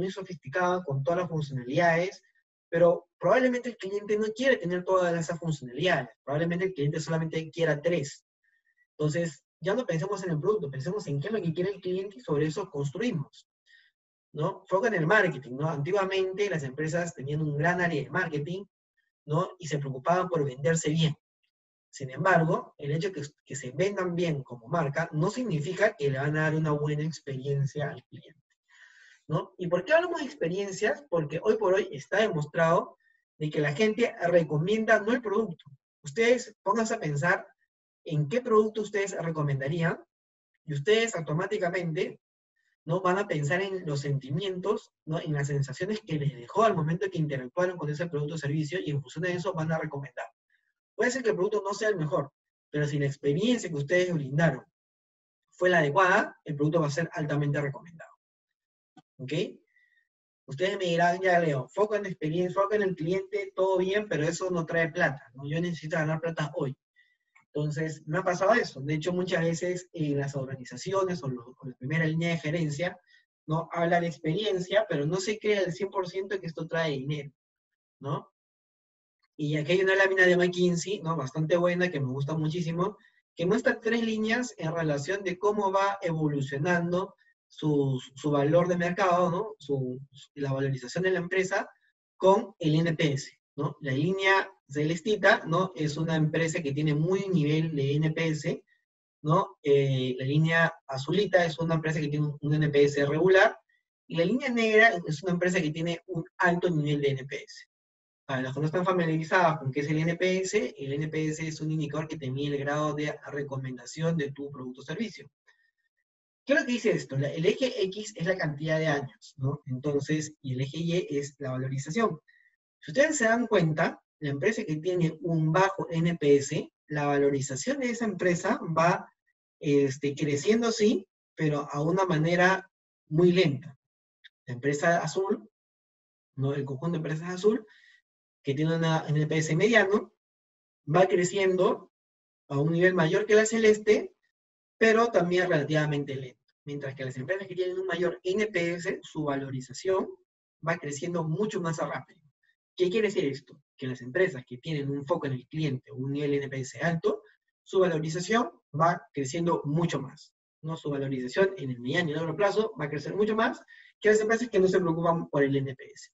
sofisticado, con todas las funcionalidades, pero probablemente el cliente no quiere tener todas esas funcionalidades. Probablemente el cliente solamente quiera 3. Entonces, ya no pensemos en el producto, pensemos en qué es lo que quiere el cliente y sobre eso construimos, ¿no? Foco en el marketing, ¿no? Antiguamente las empresas tenían un gran área de marketing, ¿no? Y se preocupaban por venderse bien. Sin embargo, el hecho de que se vendan bien como marca no significa que le van a dar una buena experiencia al cliente, ¿no? ¿Y por qué hablamos de experiencias? Porque hoy por hoy está demostrado de que la gente recomienda no el producto. Ustedes pónganse a pensar en qué producto ustedes recomendarían y ustedes automáticamente, ¿no? Van a pensar en los sentimientos, ¿no? En las sensaciones que les dejó al momento que interactuaron con ese producto o servicio, y en función de eso van a recomendar. Puede ser que el producto no sea el mejor, pero si la experiencia que ustedes brindaron fue la adecuada, el producto va a ser altamente recomendado. ¿Ok? Ustedes me dirán, ya Leo, foco en la experiencia, foco en el cliente, todo bien, pero eso no trae plata, ¿no? Yo necesito ganar plata hoy. Entonces, me ha pasado eso. De hecho, muchas veces en las organizaciones o la primera línea de gerencia, ¿no? Habla de experiencia, pero no se cree al 100% que esto trae dinero, ¿no? Y aquí hay una lámina de McKinsey, ¿no? Bastante buena, que me gusta muchísimo, que muestra 3 líneas en relación de cómo va evolucionando su valor de mercado, ¿no? La valorización de la empresa con el NPS, ¿no? La línea celestita, ¿no? Es una empresa que tiene muy nivel de NPS, ¿no? La línea azulita es una empresa que tiene un NPS regular, y la línea negra es una empresa que tiene un alto nivel de NPS. Para los que no están familiarizados con qué es el NPS es un indicador que te mide el grado de recomendación de tu producto o servicio. ¿Qué es lo que dice esto? El eje X es la cantidad de años, ¿no? Entonces, y el eje Y es la valorización. Si ustedes se dan cuenta, la empresa que tiene un bajo NPS, la valorización de esa empresa va creciendo, sí, pero a una manera muy lenta. La empresa azul, ¿no? El conjunto de empresas azul, que tiene un NPS mediano, va creciendo a un nivel mayor que la celeste, pero también relativamente lento. Mientras que las empresas que tienen un mayor NPS, su valorización va creciendo mucho más rápido. ¿Qué quiere decir esto? Que las empresas que tienen un foco en el cliente o un nivel NPS alto, su valorización va creciendo mucho más, ¿no? Su valorización en el mediano y largo plazo va a crecer mucho más que las empresas que no se preocupan por el NPS,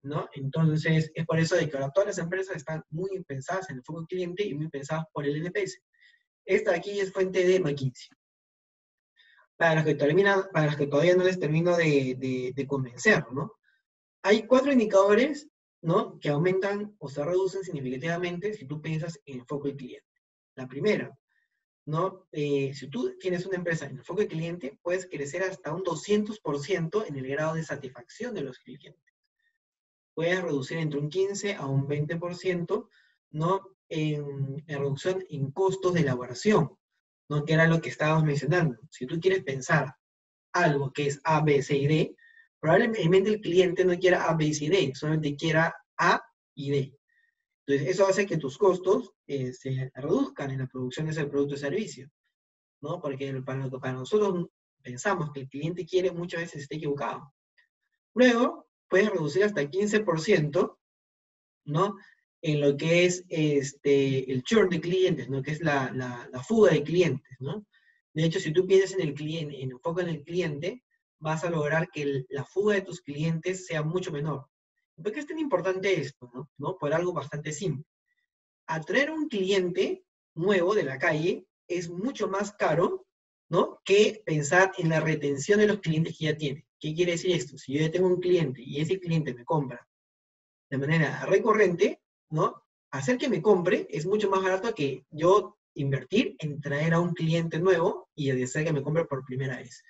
¿no? Entonces, es por eso de que ahora todas las empresas están muy pensadas en el foco del cliente y muy pensadas por el NPS. Esta aquí es fuente de McKinsey. Para los que todavía no les termino de convencer, ¿no? Hay 4 indicadores, ¿no?, que aumentan o se reducen significativamente si tú piensas en el foco del cliente. La primera, ¿no? Si tú tienes una empresa en el foco del cliente, puedes crecer hasta un 200% en el grado de satisfacción de los clientes. Puedes reducir entre un 15 a un 20%, ¿no?, en reducción en costos de elaboración, ¿no?, que era lo que estábamos mencionando. Si tú quieres pensar algo que es A, B, C y D, probablemente el cliente no quiera A, B, C y D, solamente quiera A y D. Entonces, eso hace que tus costos se reduzcan en la producción de ese producto o servicio, ¿no? Porque para nosotros pensamos que el cliente quiere, muchas veces está equivocado. Luego, puedes reducir hasta el 15%, ¿no?, en lo que es el churn de clientes, ¿no?, que es la fuga de clientes, ¿no? De hecho, si tú piensas en el cliente, en enfoque en el cliente, vas a lograr que la fuga de tus clientes sea mucho menor. ¿Por qué es tan importante esto? ¿No? Por algo bastante simple. Atraer un cliente nuevo de la calle es mucho más caro, ¿no?, que pensar en la retención de los clientes que ya tiene. ¿Qué quiere decir esto? Si yo ya tengo un cliente y ese cliente me compra de manera recurrente, ¿no?, hacer que me compre es mucho más barato que yo invertir en traer a un cliente nuevo y hacer que me compre por primera vez.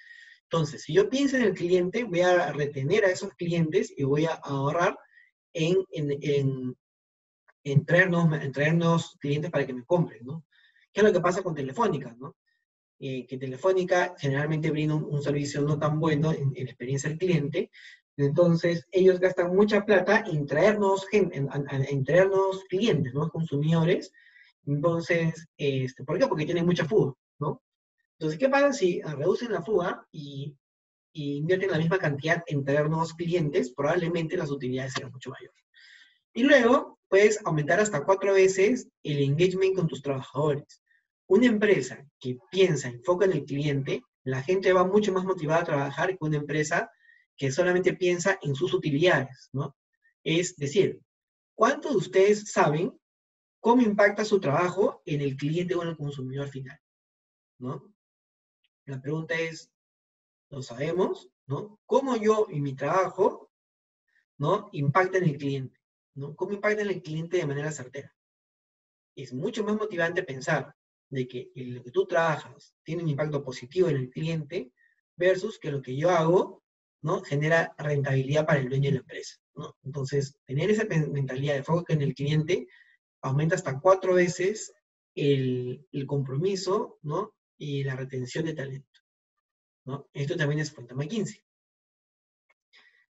Entonces, si yo pienso en el cliente, voy a retener a esos clientes y voy a ahorrar en traer nuevos clientes para que me compren, ¿no? ¿Qué es lo que pasa con Telefónica, ¿no? Que Telefónica generalmente brinda un servicio no tan bueno en experiencia del cliente, entonces ellos gastan mucha plata en traer nuevos clientes, nuevos consumidores. Entonces, ¿por qué? Porque tienen mucha fuga, ¿no? Entonces, ¿qué pasa si reducen la fuga y invierten la misma cantidad en traer nuevos clientes? Probablemente las utilidades serán mucho mayores. Y luego puedes aumentar hasta 4 veces el engagement con tus trabajadores. Una empresa que piensa, enfoca en el cliente, la gente va mucho más motivada a trabajar que una empresa que solamente piensa en sus utilidades, ¿no? Es decir, ¿cuántos de ustedes saben cómo impacta su trabajo en el cliente o en el consumidor final, ¿no? La pregunta es, ¿lo sabemos, no? ¿Cómo yo y mi trabajo, ¿no?, impacta en el cliente, ¿no? ¿Cómo impacta en el cliente de manera certera? Es mucho más motivante pensar de que lo que tú trabajas tiene un impacto positivo en el cliente versus que lo que yo hago, ¿no?, genera rentabilidad para el dueño de la empresa, ¿no? Entonces, tener esa mentalidad de foco en el cliente aumenta hasta 4 veces el compromiso, ¿no?, y la retención de talento, ¿no? Esto también es fuente McKinsey.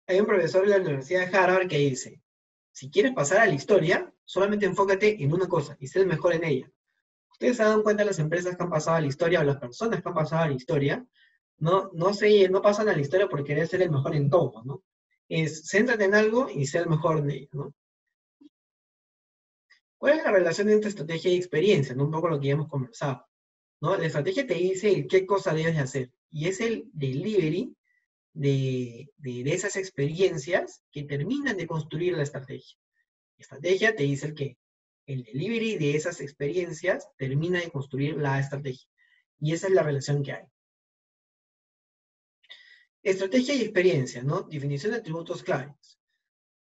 Hay un profesor de la Universidad de Harvard que dice, si quieres pasar a la historia, solamente enfócate en una cosa y sé el mejor en ella. Ustedes se dan cuenta de las empresas que han pasado a la historia o las personas que han pasado a la historia, no pasan a la historia por querer ser el mejor en todo, ¿no? Céntrate en algo y sé el mejor en ello, ¿no? ¿Cuál es la relación entre estrategia y experiencia? ¿No? Un poco lo que ya hemos conversado, ¿no? La estrategia te dice qué cosa debes de hacer y es el delivery de esas experiencias que terminan de construir la estrategia. La estrategia te dice el qué. El delivery de esas experiencias termina de construir la estrategia. Y esa es la relación que hay. Estrategia y experiencia, ¿no? Definición de atributos claves.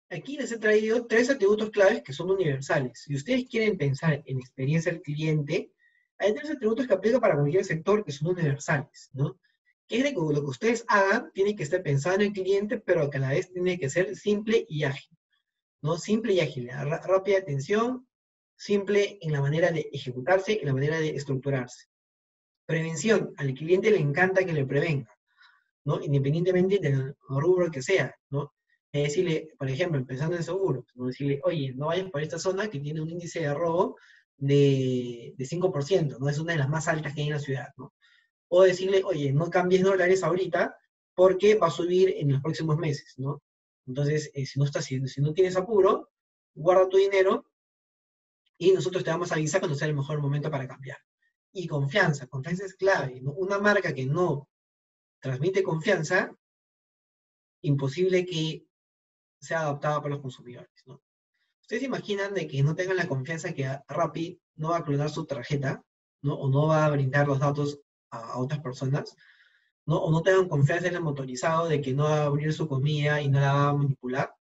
Aquí les he traído 3 atributos claves que son universales. Si ustedes quieren pensar en experiencia del cliente, hay 3 atributos que aplican para cualquier sector que son universales, ¿no? Que es de que lo que ustedes hagan tiene que estar pensado en el cliente, pero que a la vez tiene que ser simple y ágil, ¿no? Simple y ágil, rápida atención, simple en la manera de ejecutarse, en la manera de estructurarse. Prevención, al cliente le encanta que le prevenga, ¿no? Independientemente del rubro que sea, ¿no? Es decirle, por ejemplo, empezando en seguros, ¿no? Decirle, oye, no vayas por esta zona que tiene un índice de robo de 5%, ¿no? Es una de las más altas que hay en la ciudad, ¿no? O decirle, oye, no cambies dólares ahorita porque va a subir en los próximos meses, ¿no? Entonces, si no tienes apuro, guarda tu dinero y nosotros te vamos a avisar cuando sea el mejor momento para cambiar. Y confianza es clave, ¿no? Una marca que no transmite confianza, imposible que sea adoptada por los consumidores, ¿no? ¿Ustedes se imaginan de que no tengan la confianza que Rappi no va a clonar su tarjeta, ¿no? O no va a brindar los datos a otras personas, ¿no? O no tengan confianza en el motorizado de que no va a abrir su comida y no la va a manipular?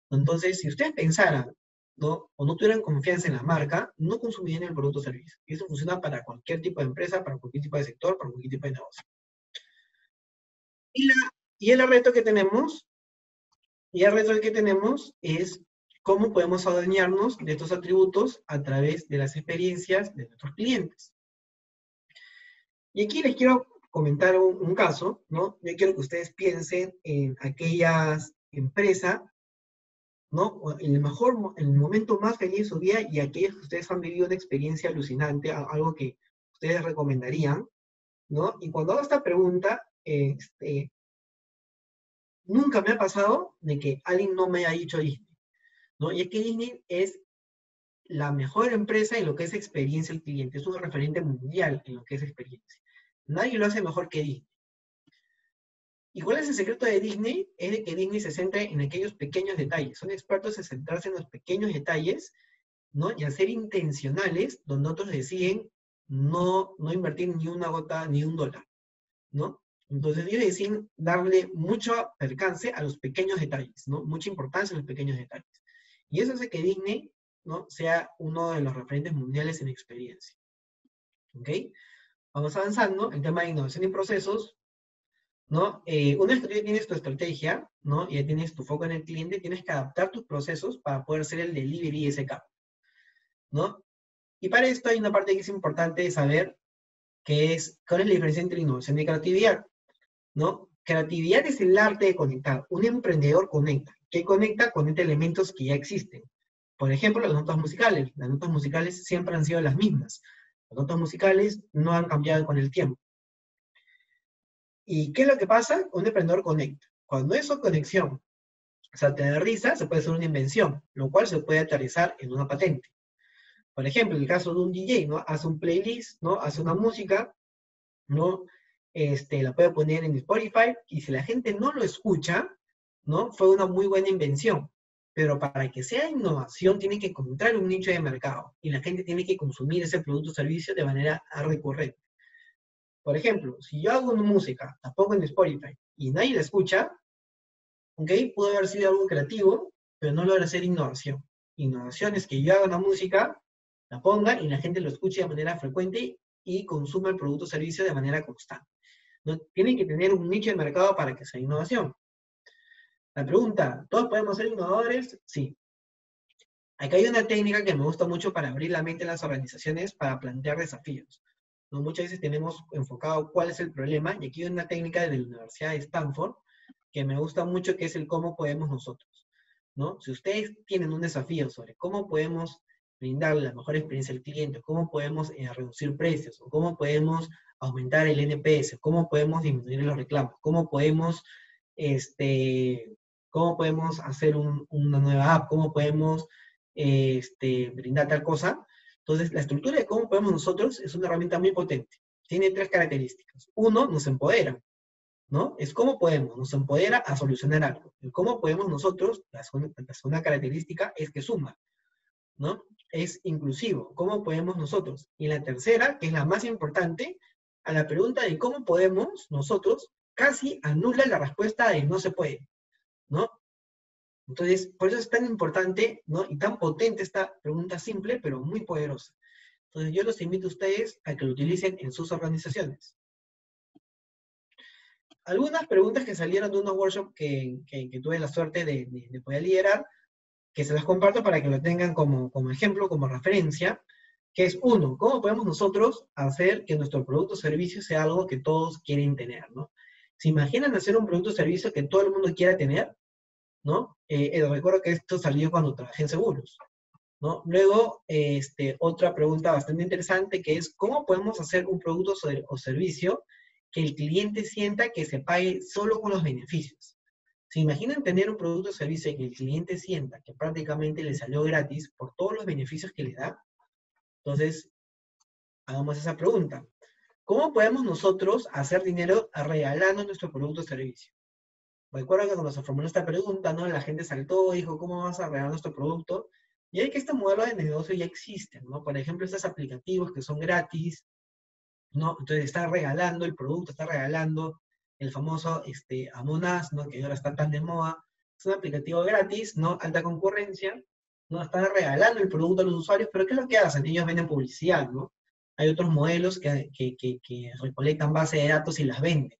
Entonces, si ustedes pensaran, ¿no? O no tuvieran confianza en la marca, no consumirían el producto o servicio. Y eso funciona para cualquier tipo de empresa, para cualquier tipo de sector, para cualquier tipo de negocio. Y, y el reto que tenemos, es cómo podemos adueñarnos de estos atributos a través de las experiencias de nuestros clientes. Y aquí les quiero comentar un caso, ¿no? Yo quiero que ustedes piensen en aquellas empresas, ¿no? En el momento más feliz de su vida y aquellos que ustedes han vivido una experiencia alucinante, algo que ustedes recomendarían, ¿no? Y cuando hago esta pregunta, nunca me ha pasado de que alguien no me haya dicho Disney, ¿no? Y es que Disney es la mejor empresa en lo que es experiencia del cliente, es un referente mundial en lo que es experiencia. Nadie lo hace mejor que Disney. ¿Y cuál es el secreto de Disney? Es de que Disney se centra en aquellos pequeños detalles. Son expertos en centrarse en los pequeños detalles, ¿no? Y a ser intencionales, donde otros deciden no invertir ni una gota, ni un dólar, ¿no? Entonces ellos deciden darle mucho percance a los pequeños detalles, ¿no? Mucha importancia a los pequeños detalles. Y eso hace que Disney, ¿no? Sea uno de los referentes mundiales en experiencia. ¿Ok? Vamos avanzando. El tema de innovación y procesos, ¿no? Una vez que tú ya tienes tu estrategia, ¿no? Y ya tienes tu foco en el cliente, tienes que adaptar tus procesos para poder hacer el delivery de ese cambio, ¿no? Y para esto hay una parte que es importante saber, que es, ¿cuál es la diferencia entre innovación y creatividad? ¿No? Creatividad es el arte de conectar. Un emprendedor conecta. ¿Qué conecta? Conecta elementos que ya existen. Por ejemplo, las notas musicales. Las notas musicales siempre han sido las mismas. Las notas musicales no han cambiado con el tiempo. ¿Y qué es lo que pasa? Un emprendedor conecta. Cuando esa conexión se aterriza, se puede hacer una invención, lo cual se puede aterrizar en una patente. Por ejemplo, en el caso de un DJ, ¿no? Hace un playlist, ¿no? Hace una música, ¿no? La puede poner en Spotify, y si la gente no lo escucha, ¿no? Fue una muy buena invención. Pero para que sea innovación, tiene que encontrar un nicho de mercado, y la gente tiene que consumir ese producto o servicio de manera recurrente. Por ejemplo, si yo hago una música, la pongo en Spotify, y nadie la escucha, ¿ok? Puede haber sido algo creativo, pero no logra ser innovación. Innovación es que yo haga una música, la ponga, y la gente lo escuche de manera frecuente, y consuma el producto o servicio de manera constante. ¿No? Tienen que tener un nicho de mercado para que sea innovación. La pregunta, ¿todos podemos ser innovadores? Sí. Acá hay una técnica que me gusta mucho para abrir la mente en las organizaciones, para plantear desafíos, ¿no? Muchas veces tenemos enfocado cuál es el problema, y aquí hay una técnica de la Universidad de Stanford que me gusta mucho, que es el cómo podemos nosotros, ¿no? Si ustedes tienen un desafío sobre cómo podemos brindar la mejor experiencia al cliente, cómo podemos reducir precios, o cómo podemos aumentar el NPS, cómo podemos disminuir los reclamos, cómo podemos hacer una nueva app, cómo podemos brindar tal cosa. Entonces, la estructura de cómo podemos nosotros es una herramienta muy potente. Tiene 3 características. Uno, nos empodera, ¿no? Es cómo podemos, nos empodera a solucionar algo. El cómo podemos nosotros, la segunda característica es que suma, ¿no? Es inclusivo, ¿cómo podemos nosotros? Y la tercera, que es la más importante, a la pregunta de cómo podemos nosotros, casi anula la respuesta de no se puede, ¿no? Entonces, por eso es tan importante, ¿no? Y tan potente esta pregunta simple, pero muy poderosa. Entonces, yo los invito a ustedes a que lo utilicen en sus organizaciones. Algunas preguntas que salieron de unos workshops que tuve la suerte de poder liderar, que se las comparto para que lo tengan como ejemplo, como referencia, que es uno, ¿cómo podemos nosotros hacer que nuestro producto o servicio sea algo que todos quieren tener, ¿no? ¿Se imaginan hacer un producto o servicio que todo el mundo quiera tener? ¿No? Recuerdo que esto salió cuando trabajé en seguros, ¿no? Luego, otra pregunta bastante interesante, que es, ¿cómo podemos hacer un producto o servicio que el cliente sienta que se pague solo con los beneficios? ¿Se imaginan tener un producto o servicio que el cliente sienta que prácticamente le salió gratis por todos los beneficios que le da? Entonces, hagamos esa pregunta. ¿Cómo podemos nosotros hacer dinero regalando nuestro producto o servicio? Recuerdo que cuando se formuló esta pregunta, ¿no? La gente saltó y dijo, ¿cómo vamos a regalar nuestro producto? Y hay que este modelo de negocio ya existen, ¿no? Por ejemplo, estos aplicativos que son gratis, ¿no? Entonces está regalando el producto, está regalando el famoso Among Us, ¿no? Que ahora está tan de moda. Es un aplicativo gratis, ¿no? Alta concurrencia, ¿no? Están regalando el producto a los usuarios, pero ¿qué es lo que hacen? Ellos venden publicidad, ¿no? Hay otros modelos que recolectan base de datos y las venden.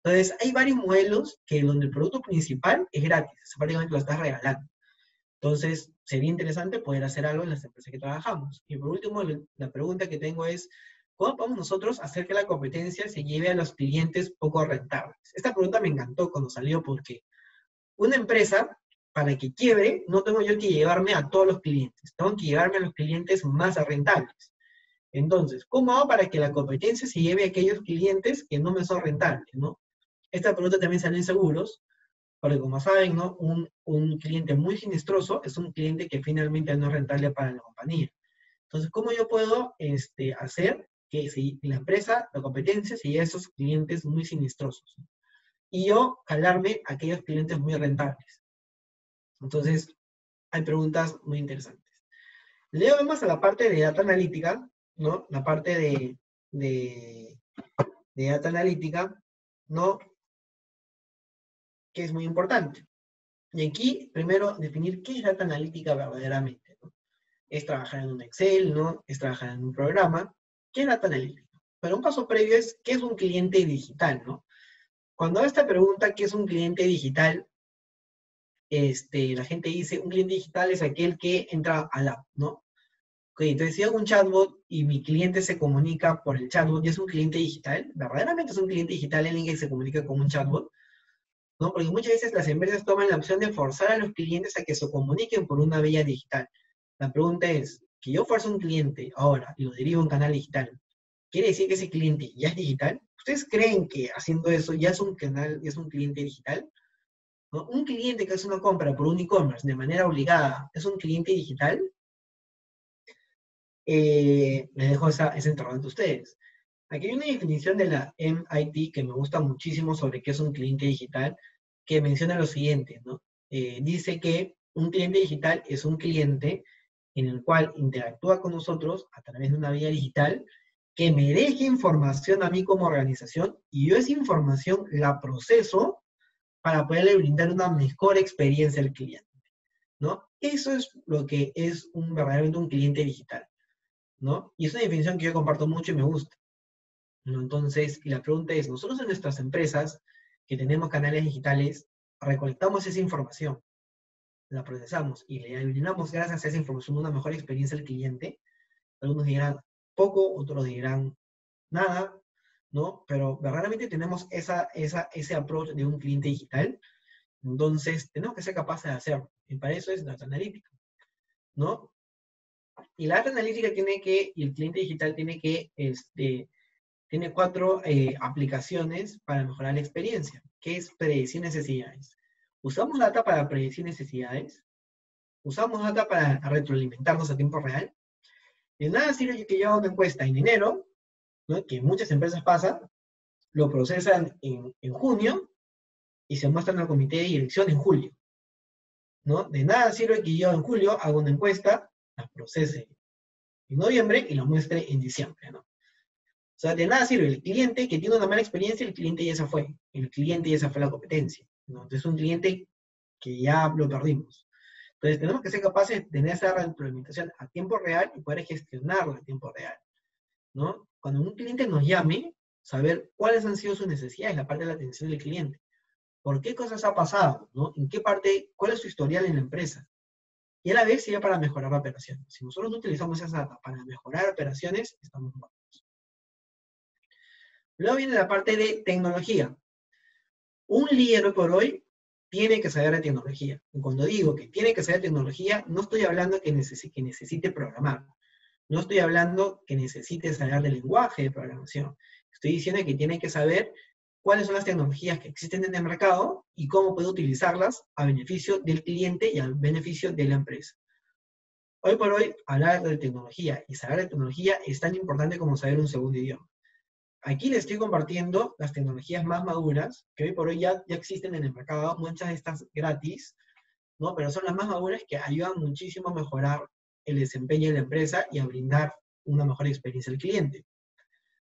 Entonces, hay varios modelos que donde el producto principal es gratis, prácticamente lo estás regalando. Entonces, sería interesante poder hacer algo en las empresas que trabajamos. Y por último, la pregunta que tengo es, ¿cómo podemos nosotros hacer que la competencia se lleve a los clientes poco rentables? Esta pregunta me encantó cuando salió porque una empresa, para que quiebre, no tengo yo que llevarme a todos los clientes, tengo que llevarme a los clientes más rentables. Entonces, ¿cómo hago para que la competencia se lleve a aquellos clientes que no me son rentables, ¿no? Esta pregunta también sale en seguros, porque como saben, ¿no? Un cliente muy sinistroso es un cliente que finalmente no es rentable para la compañía. Entonces, ¿cómo yo puedo hacer que si la empresa, la competencia, se lleve a esos clientes muy sinistrosos? Y yo jalarme a aquellos clientes muy rentables. Entonces, hay preguntas muy interesantes. Luego vamos a la parte de data analítica, ¿no? La parte de data analítica, ¿no? Que es muy importante. Y aquí, primero, definir qué es data analítica verdaderamente, ¿no? Es trabajar en un Excel, ¿no? Es trabajar en un programa. ¿Qué es data analítica? Pero un paso previo es, ¿qué es un cliente digital, no? Cuando esta pregunta, ¿qué es un cliente digital? La gente dice, un cliente digital es aquel que entra al app, ¿no? Ok, entonces si hago un chatbot y mi cliente se comunica por el chatbot, ¿y es un cliente digital? ¿Verdaderamente es un cliente digital alguien que se comunica con un chatbot? ¿No? Porque muchas veces las empresas toman la opción de forzar a los clientes a que se comuniquen por una vía digital. La pregunta es, que yo fuerzo a un cliente ahora y lo derivo a un canal digital, ¿quiere decir que ese cliente ya es digital? ¿Ustedes creen que haciendo eso ya es un canal, ya es un cliente digital? ¿No? Un cliente que hace una compra por un e-commerce de manera obligada, ¿es un cliente digital? Les dejo esa interrogante a ustedes. Aquí hay una definición de la MIT que me gusta muchísimo sobre qué es un cliente digital, que menciona lo siguiente, ¿no? Dice que un cliente digital es un cliente en el cual interactúa con nosotros a través de una vía digital que me deje información a mí como organización y yo esa información la proceso para poderle brindar una mejor experiencia al cliente, ¿no? Eso es lo que es verdaderamente un cliente digital, ¿no? Y es una definición que yo comparto mucho y me gusta, ¿no? Entonces, y la pregunta es, nosotros en nuestras empresas que tenemos canales digitales, recolectamos esa información, la procesamos y le brindamos gracias a esa información una mejor experiencia al cliente. Algunos dirán poco, otros dirán nada, ¿no? Pero verdaderamente tenemos ese approach de un cliente digital, entonces tenemos que ser capaces de hacerlo. Y para eso es data analítica, ¿no? Y la data analítica y el cliente digital tiene 4 aplicaciones para mejorar la experiencia, que es predecir necesidades. Usamos data para predecir necesidades, usamos data para retroalimentarnos a tiempo real. De nada sirve que yo haga una encuesta en enero, ¿no? Que muchas empresas pasan, lo procesan en junio y se muestran al comité de dirección en julio, ¿no? De nada sirve que yo en julio haga una encuesta, la procese en noviembre y la muestre en diciembre, ¿no? O sea, de nada sirve el cliente que tiene una mala experiencia, el cliente ya se fue. El cliente ya se fue a la competencia, ¿no? Entonces, es un cliente que ya lo perdimos. Entonces, tenemos que ser capaces de tener esa retroalimentación a tiempo real y poder gestionarla a tiempo real, ¿no? Cuando un cliente nos llame, saber cuáles han sido sus necesidades, la parte de la atención del cliente. ¿Por qué cosas ha pasado? ¿No? ¿En qué parte, cuál es su historial en la empresa? Y a la vez sería para mejorar la operación. Si nosotros no utilizamos esa data para mejorar operaciones, estamos muertos. Luego viene la parte de tecnología. Un líder hoy por hoy tiene que saber de tecnología. Y cuando digo que tiene que saber de tecnología, no estoy hablando que necesite programar. No estoy hablando que necesite saber del lenguaje de programación. Estoy diciendo que tiene que saber cuáles son las tecnologías que existen en el mercado y cómo puede utilizarlas a beneficio del cliente y al beneficio de la empresa. Hoy por hoy, hablar de tecnología y saber de tecnología es tan importante como saber un segundo idioma. Aquí les estoy compartiendo las tecnologías más maduras, que hoy por hoy ya existen en el mercado, muchas de estas gratis, ¿no? Pero son las más maduras que ayudan muchísimo a mejorar el desempeño de la empresa y a brindar una mejor experiencia al cliente.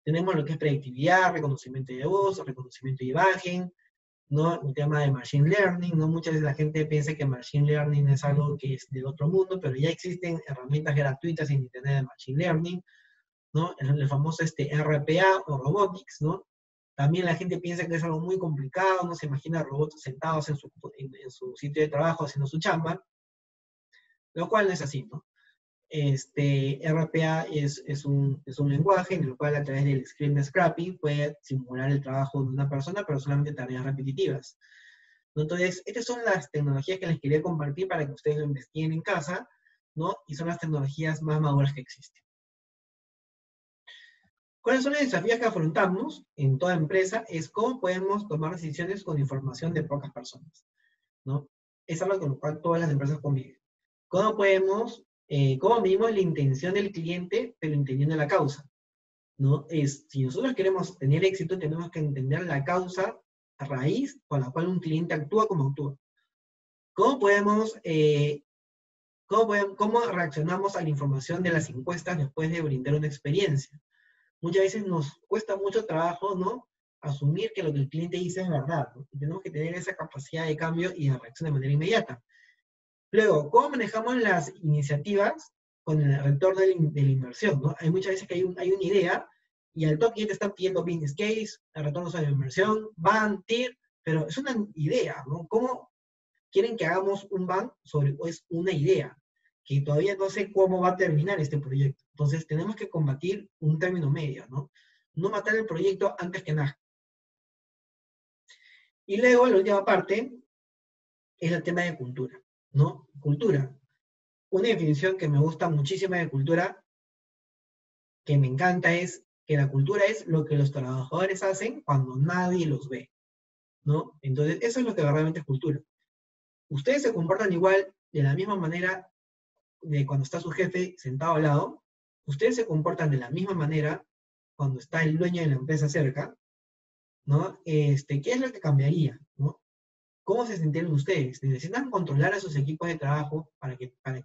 Tenemos lo que es predictividad, reconocimiento de voz, reconocimiento de imagen, ¿no? Un tema de Machine Learning, ¿no? Muchas veces la gente piensa que Machine Learning es algo que es del otro mundo, pero ya existen herramientas gratuitas en Internet de Machine Learning, ¿no? El famoso RPA o Robotics, ¿no? También la gente piensa que es algo muy complicado, no se imagina robots sentados en su sitio de trabajo haciendo su chamba, lo cual no es así, ¿no? RPA es un lenguaje en el cual a través del script scrapping puede simular el trabajo de una persona, pero solamente tareas repetitivas, ¿no? Entonces, estas son las tecnologías que les quería compartir para que ustedes lo investiguen en casa, ¿no? Y son las tecnologías más maduras que existen. ¿Cuáles son los desafíos que afrontamos en toda empresa? Es cómo podemos tomar decisiones con información de pocas personas, ¿no? Es algo con lo cual todas las empresas conviven. ¿Cómo podemos, cómo medimos la intención del cliente, pero entendiendo la causa? ¿No? Si nosotros queremos tener éxito, tenemos que entender la causa a raíz con la cual un cliente actúa como actúa. ¿Cómo cómo reaccionamos a la información de las encuestas después de brindar una experiencia? Muchas veces nos cuesta mucho trabajo, ¿no? Asumir que lo que el cliente dice es verdad, ¿no? Y tenemos que tener esa capacidad de cambio y de reacción de manera inmediata. Luego, ¿cómo manejamos las iniciativas con el retorno de la inversión, ¿no? Hay muchas veces que hay una idea y al toque ya te están pidiendo business case, el retorno sobre la inversión, ban, TIR, pero es una idea, ¿no? ¿Cómo quieren que hagamos un ban sobre es una idea? Que todavía no sé cómo va a terminar este proyecto. Entonces tenemos que combatir un término medio, ¿no? No matar el proyecto antes que nada. Y luego, la última parte es el tema de cultura, ¿no? Cultura. Una definición que me gusta muchísimo de cultura, que me encanta, es que la cultura es lo que los trabajadores hacen cuando nadie los ve, ¿no? Entonces, eso es lo que realmente es cultura. Ustedes se comportan igual, de la misma manera de cuando está su jefe sentado al lado, ustedes se comportan de la misma manera cuando está el dueño de la empresa cerca, ¿no? ¿Qué es lo que cambiaría, ¿no? ¿Cómo se sentirían ustedes? ¿Necesitan controlar a sus equipos de trabajo para que hagan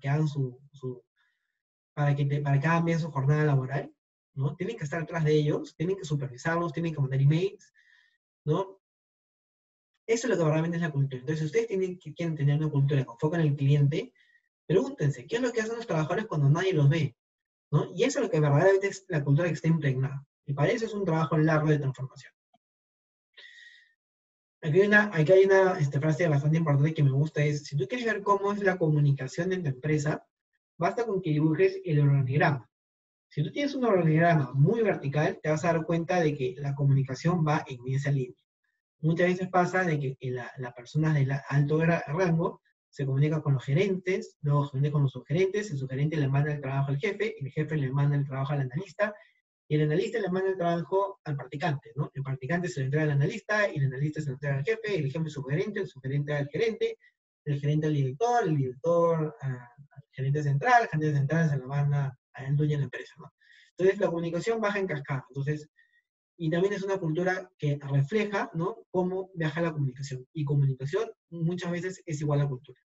para que hagan bien su jornada laboral? ¿No? Tienen que estar detrás de ellos, tienen que supervisarlos, tienen que mandar emails, ¿no? Eso es lo que realmente es la cultura. Entonces, si ustedes quieren tener una cultura con foco en el cliente, pregúntense, ¿qué es lo que hacen los trabajadores cuando nadie los ve? ¿No? Y eso es lo que verdaderamente es la cultura que está impregnada. Y para eso es un trabajo largo de transformación. Aquí hay una frase bastante importante que me gusta, es, si tú quieres ver cómo es la comunicación en tu empresa, basta con que dibujes el organigrama. Si tú tienes un organigrama muy vertical, te vas a dar cuenta de que la comunicación va en esa línea. Muchas veces pasa de que la persona de alto rango se comunica con los gerentes, luego se comunica con los subgerentes, el subgerente le manda el trabajo al jefe, el jefe le manda el trabajo al analista, y el analista le manda el trabajo al practicante, ¿no? El practicante se lo entrega al analista, y el analista se lo entrega al jefe, el jefe subgerente, el subgerente al gerente, el gerente al director, el director al gerente central, el gerente central se lo manda al dueño de la empresa, ¿no? Entonces la comunicación baja en cascada. Entonces, y también es una cultura que refleja, ¿no?, cómo viaja la comunicación. Y comunicación muchas veces es igual a cultura.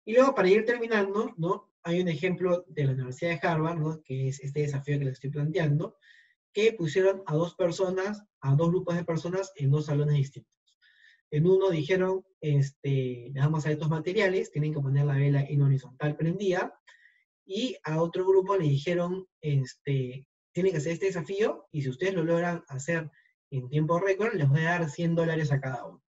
Y luego, para ir terminando, ¿no?, hay un ejemplo de la Universidad de Harvard, ¿no?, que es este desafío que les estoy planteando, que pusieron a dos grupos de personas en dos salones distintos. En uno dijeron, les vamos a estos materiales, tienen que poner la vela en horizontal prendida, y a otro grupo le dijeron, tienen que hacer este desafío, y si ustedes lo logran hacer en tiempo récord, les voy a dar $100 a cada uno,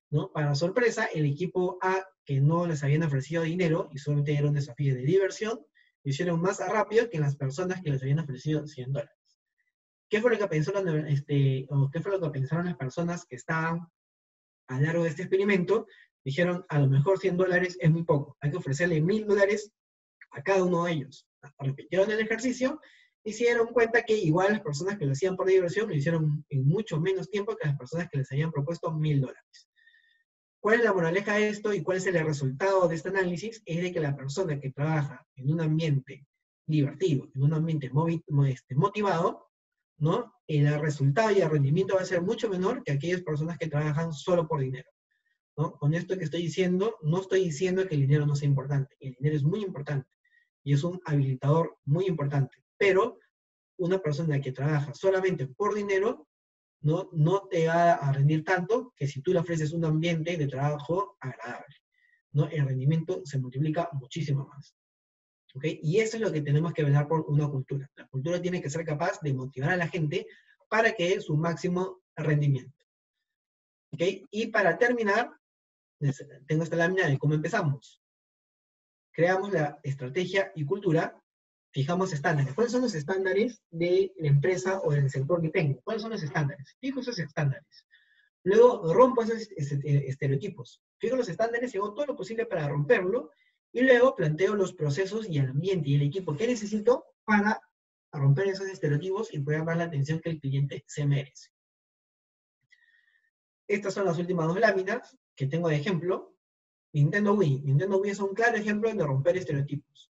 ¿no? Para sorpresa, el equipo A, que no les habían ofrecido dinero, y solamente era un desafío de diversión, lo hicieron más rápido que las personas que les habían ofrecido $100. ¿Qué fue lo que pensaron, qué fue lo que pensaron las personas que estaban a lo largo de este experimento? Dijeron, a lo mejor $100 es muy poco, hay que ofrecerle $1000 a cada uno de ellos. Repitieron el ejercicio y se dieron cuenta que igual las personas que lo hacían por diversión lo hicieron en mucho menos tiempo que las personas que les habían propuesto $1000. ¿Cuál es la moraleja de esto y cuál es el resultado de este análisis? Es de que la persona que trabaja en un ambiente divertido, en un ambiente motivado, ¿no? El resultado y el rendimiento va a ser mucho menor que aquellas personas que trabajan solo por dinero, ¿no? Con esto que estoy diciendo, no estoy diciendo que el dinero no sea importante. El dinero es muy importante y es un habilitador muy importante. Pero una persona que trabaja solamente por dinero no te va a rendir tanto que si tú le ofreces un ambiente de trabajo agradable, ¿no? El rendimiento se multiplica muchísimo más. ¿Ok? Y eso es lo que tenemos que velar por una cultura. La cultura tiene que ser capaz de motivar a la gente para que dé su máximo rendimiento. ¿Ok? Y para terminar, tengo esta lámina de cómo empezamos. Creamos la estrategia y cultura, fijamos estándares. ¿Cuáles son los estándares de la empresa o del sector que tengo? ¿Cuáles son los estándares? Fijo esos estándares. Luego rompo esos estereotipos. Fijo los estándares y hago todo lo posible para romperlo. Y luego planteo los procesos y el ambiente y el equipo que necesito para romper esos estereotipos y poder dar la atención que el cliente se merece. Estas son las últimas dos láminas que tengo de ejemplo. Nintendo Wii. Nintendo Wii es un claro ejemplo de romper estereotipos.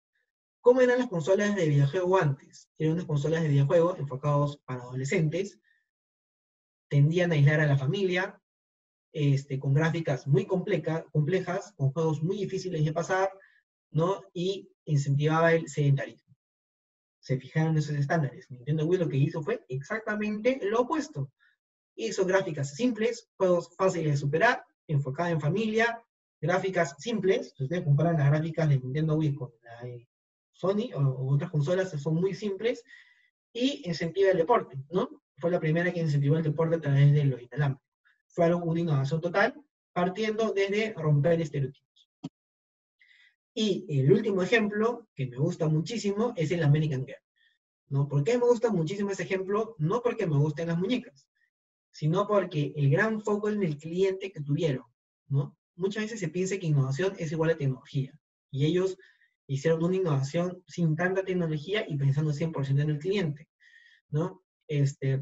¿Cómo eran las consolas de videojuego antes? Eran unas consolas de videojuego enfocados para adolescentes. Tendían a aislar a la familia, con gráficas muy complejas, con juegos muy difíciles de pasar, ¿no? Y incentivaba el sedentarismo. Se fijaron en esos estándares. Nintendo Wii lo que hizo fue exactamente lo opuesto. Hizo gráficas simples, juegos fáciles de superar, enfocada en familia, gráficas simples. Si ustedes comparan las gráficas de Nintendo Wii con la de Sony o otras consolas, son muy simples, y incentiva el deporte, ¿no? Fue la primera que incentivó el deporte a través de lo inalámbrico. Fue una innovación total, partiendo desde romper estereotipos. Y el último ejemplo, que me gusta muchísimo, es el American Girl, ¿no? ¿Por qué me gusta muchísimo ese ejemplo? No porque me gusten las muñecas, sino porque el gran foco en el cliente que tuvieron, ¿no? Muchas veces se piensa que innovación es igual a tecnología, y ellos hicieron una innovación sin tanta tecnología y pensando 100% en el cliente, ¿no?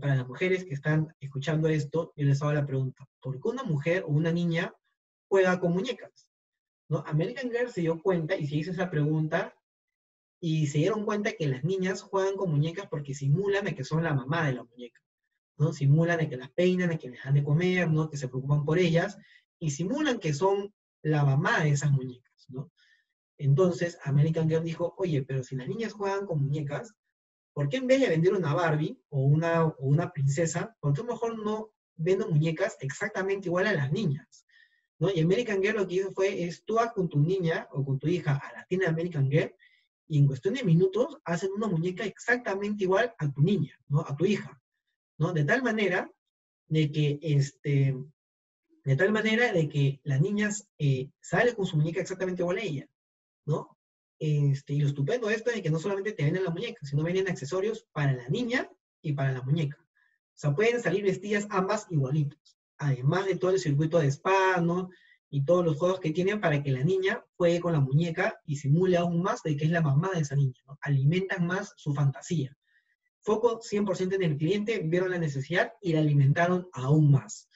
Para las mujeres que están escuchando esto, yo les hago la pregunta, ¿por qué una mujer o una niña juega con muñecas? ¿No? American Girl se dio cuenta y se hizo esa pregunta y se dieron cuenta que las niñas juegan con muñecas porque simulan de que son la mamá de la muñeca, ¿no? Simulan de que las peinan, de que les dan de comer, ¿no? Que se preocupan por ellas, y simulan que son la mamá de esas muñecas, ¿no? Entonces, American Girl dijo, oye, pero si las niñas juegan con muñecas, ¿por qué en vez de vender una Barbie o una princesa, por qué mejor no vendo muñecas exactamente igual a las niñas? ¿No? Y American Girl lo que hizo fue, tú vas con tu niña o con tu hija a la tienda de American Girl, y en cuestión de minutos hacen una muñeca exactamente igual a tu niña, ¿no? A tu hija, ¿no? De tal manera de que las niñas salen con su muñeca exactamente igual a ella, ¿no? Y lo estupendo de esto es que no solamente te venden la muñeca, sino venden accesorios para la niña y para la muñeca. O sea, pueden salir vestidas ambas igualitos. Además de todo el circuito de spa, ¿no? Y todos los juegos que tienen para que la niña juegue con la muñeca y simule aún más de que es la mamá de esa niña, ¿no? Alimentan más su fantasía. Foco 100% en el cliente, vieron la necesidad y la alimentaron aún más,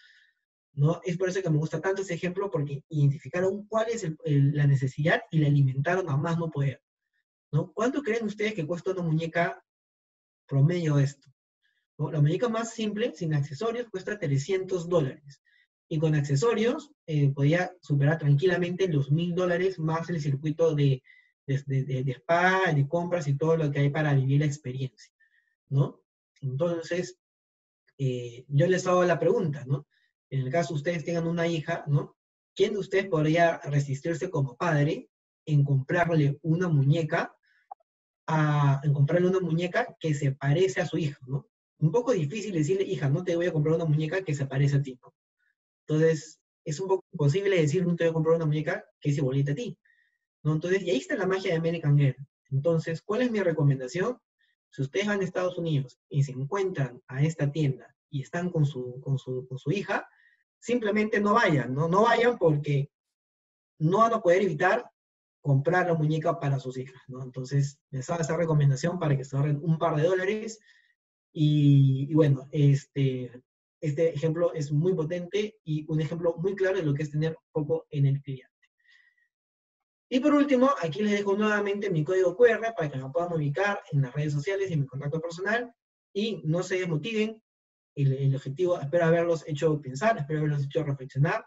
¿no? Es por eso que me gusta tanto ese ejemplo, porque identificaron cuál es la necesidad y la alimentaron a más no poder, ¿no? ¿Cuánto creen ustedes que cuesta una muñeca promedio de esto? ¿No? La muñeca más simple, sin accesorios, cuesta $300. Y con accesorios podía superar tranquilamente los $1000 más el circuito de spa, de compras y todo lo que hay para vivir la experiencia, ¿no? Entonces, yo les hago la pregunta, ¿no? En el caso ustedes tengan una hija, ¿no? ¿Quién de ustedes podría resistirse como padre en comprarle una muñeca, que se parece a su hija, ¿no? Un poco difícil decirle, hija, no te voy a comprar una muñeca que se parece a ti, ¿no? Entonces, es un poco imposible decir, no te voy a comprar una muñeca que es igualita a ti, ¿no? Entonces, y ahí está la magia de American Girl. Entonces, ¿cuál es mi recomendación? Si ustedes van a Estados Unidos y se encuentran a esta tienda y están con su hija, simplemente no vayan, ¿no? No vayan porque no van a poder evitar comprar la muñeca para sus hijas, ¿no? Entonces, les hago esa recomendación para que se ahorren un par de dólares. Y bueno, este ejemplo es muy potente y un ejemplo muy claro de lo que es tener foco en el cliente. Y por último, aquí les dejo nuevamente mi código QR para que me puedan ubicar en las redes sociales y en mi contacto personal. Y no se desmotiven. El objetivo, espero haberlos hecho pensar, espero haberlos hecho reflexionar.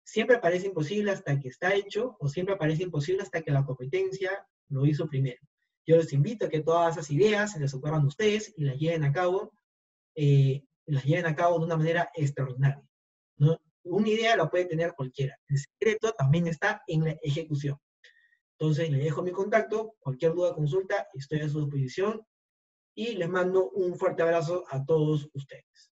Siempre parece imposible hasta que está hecho, o siempre parece imposible hasta que la competencia lo hizo primero. Yo les invito a que todas esas ideas se les ocurran a ustedes y las lleven a cabo de una manera extraordinaria, ¿no? Una idea la puede tener cualquiera. El secreto también está en la ejecución. Entonces, les dejo mi contacto. Cualquier duda, consulta, estoy a su disposición. Y les mando un fuerte abrazo a todos ustedes.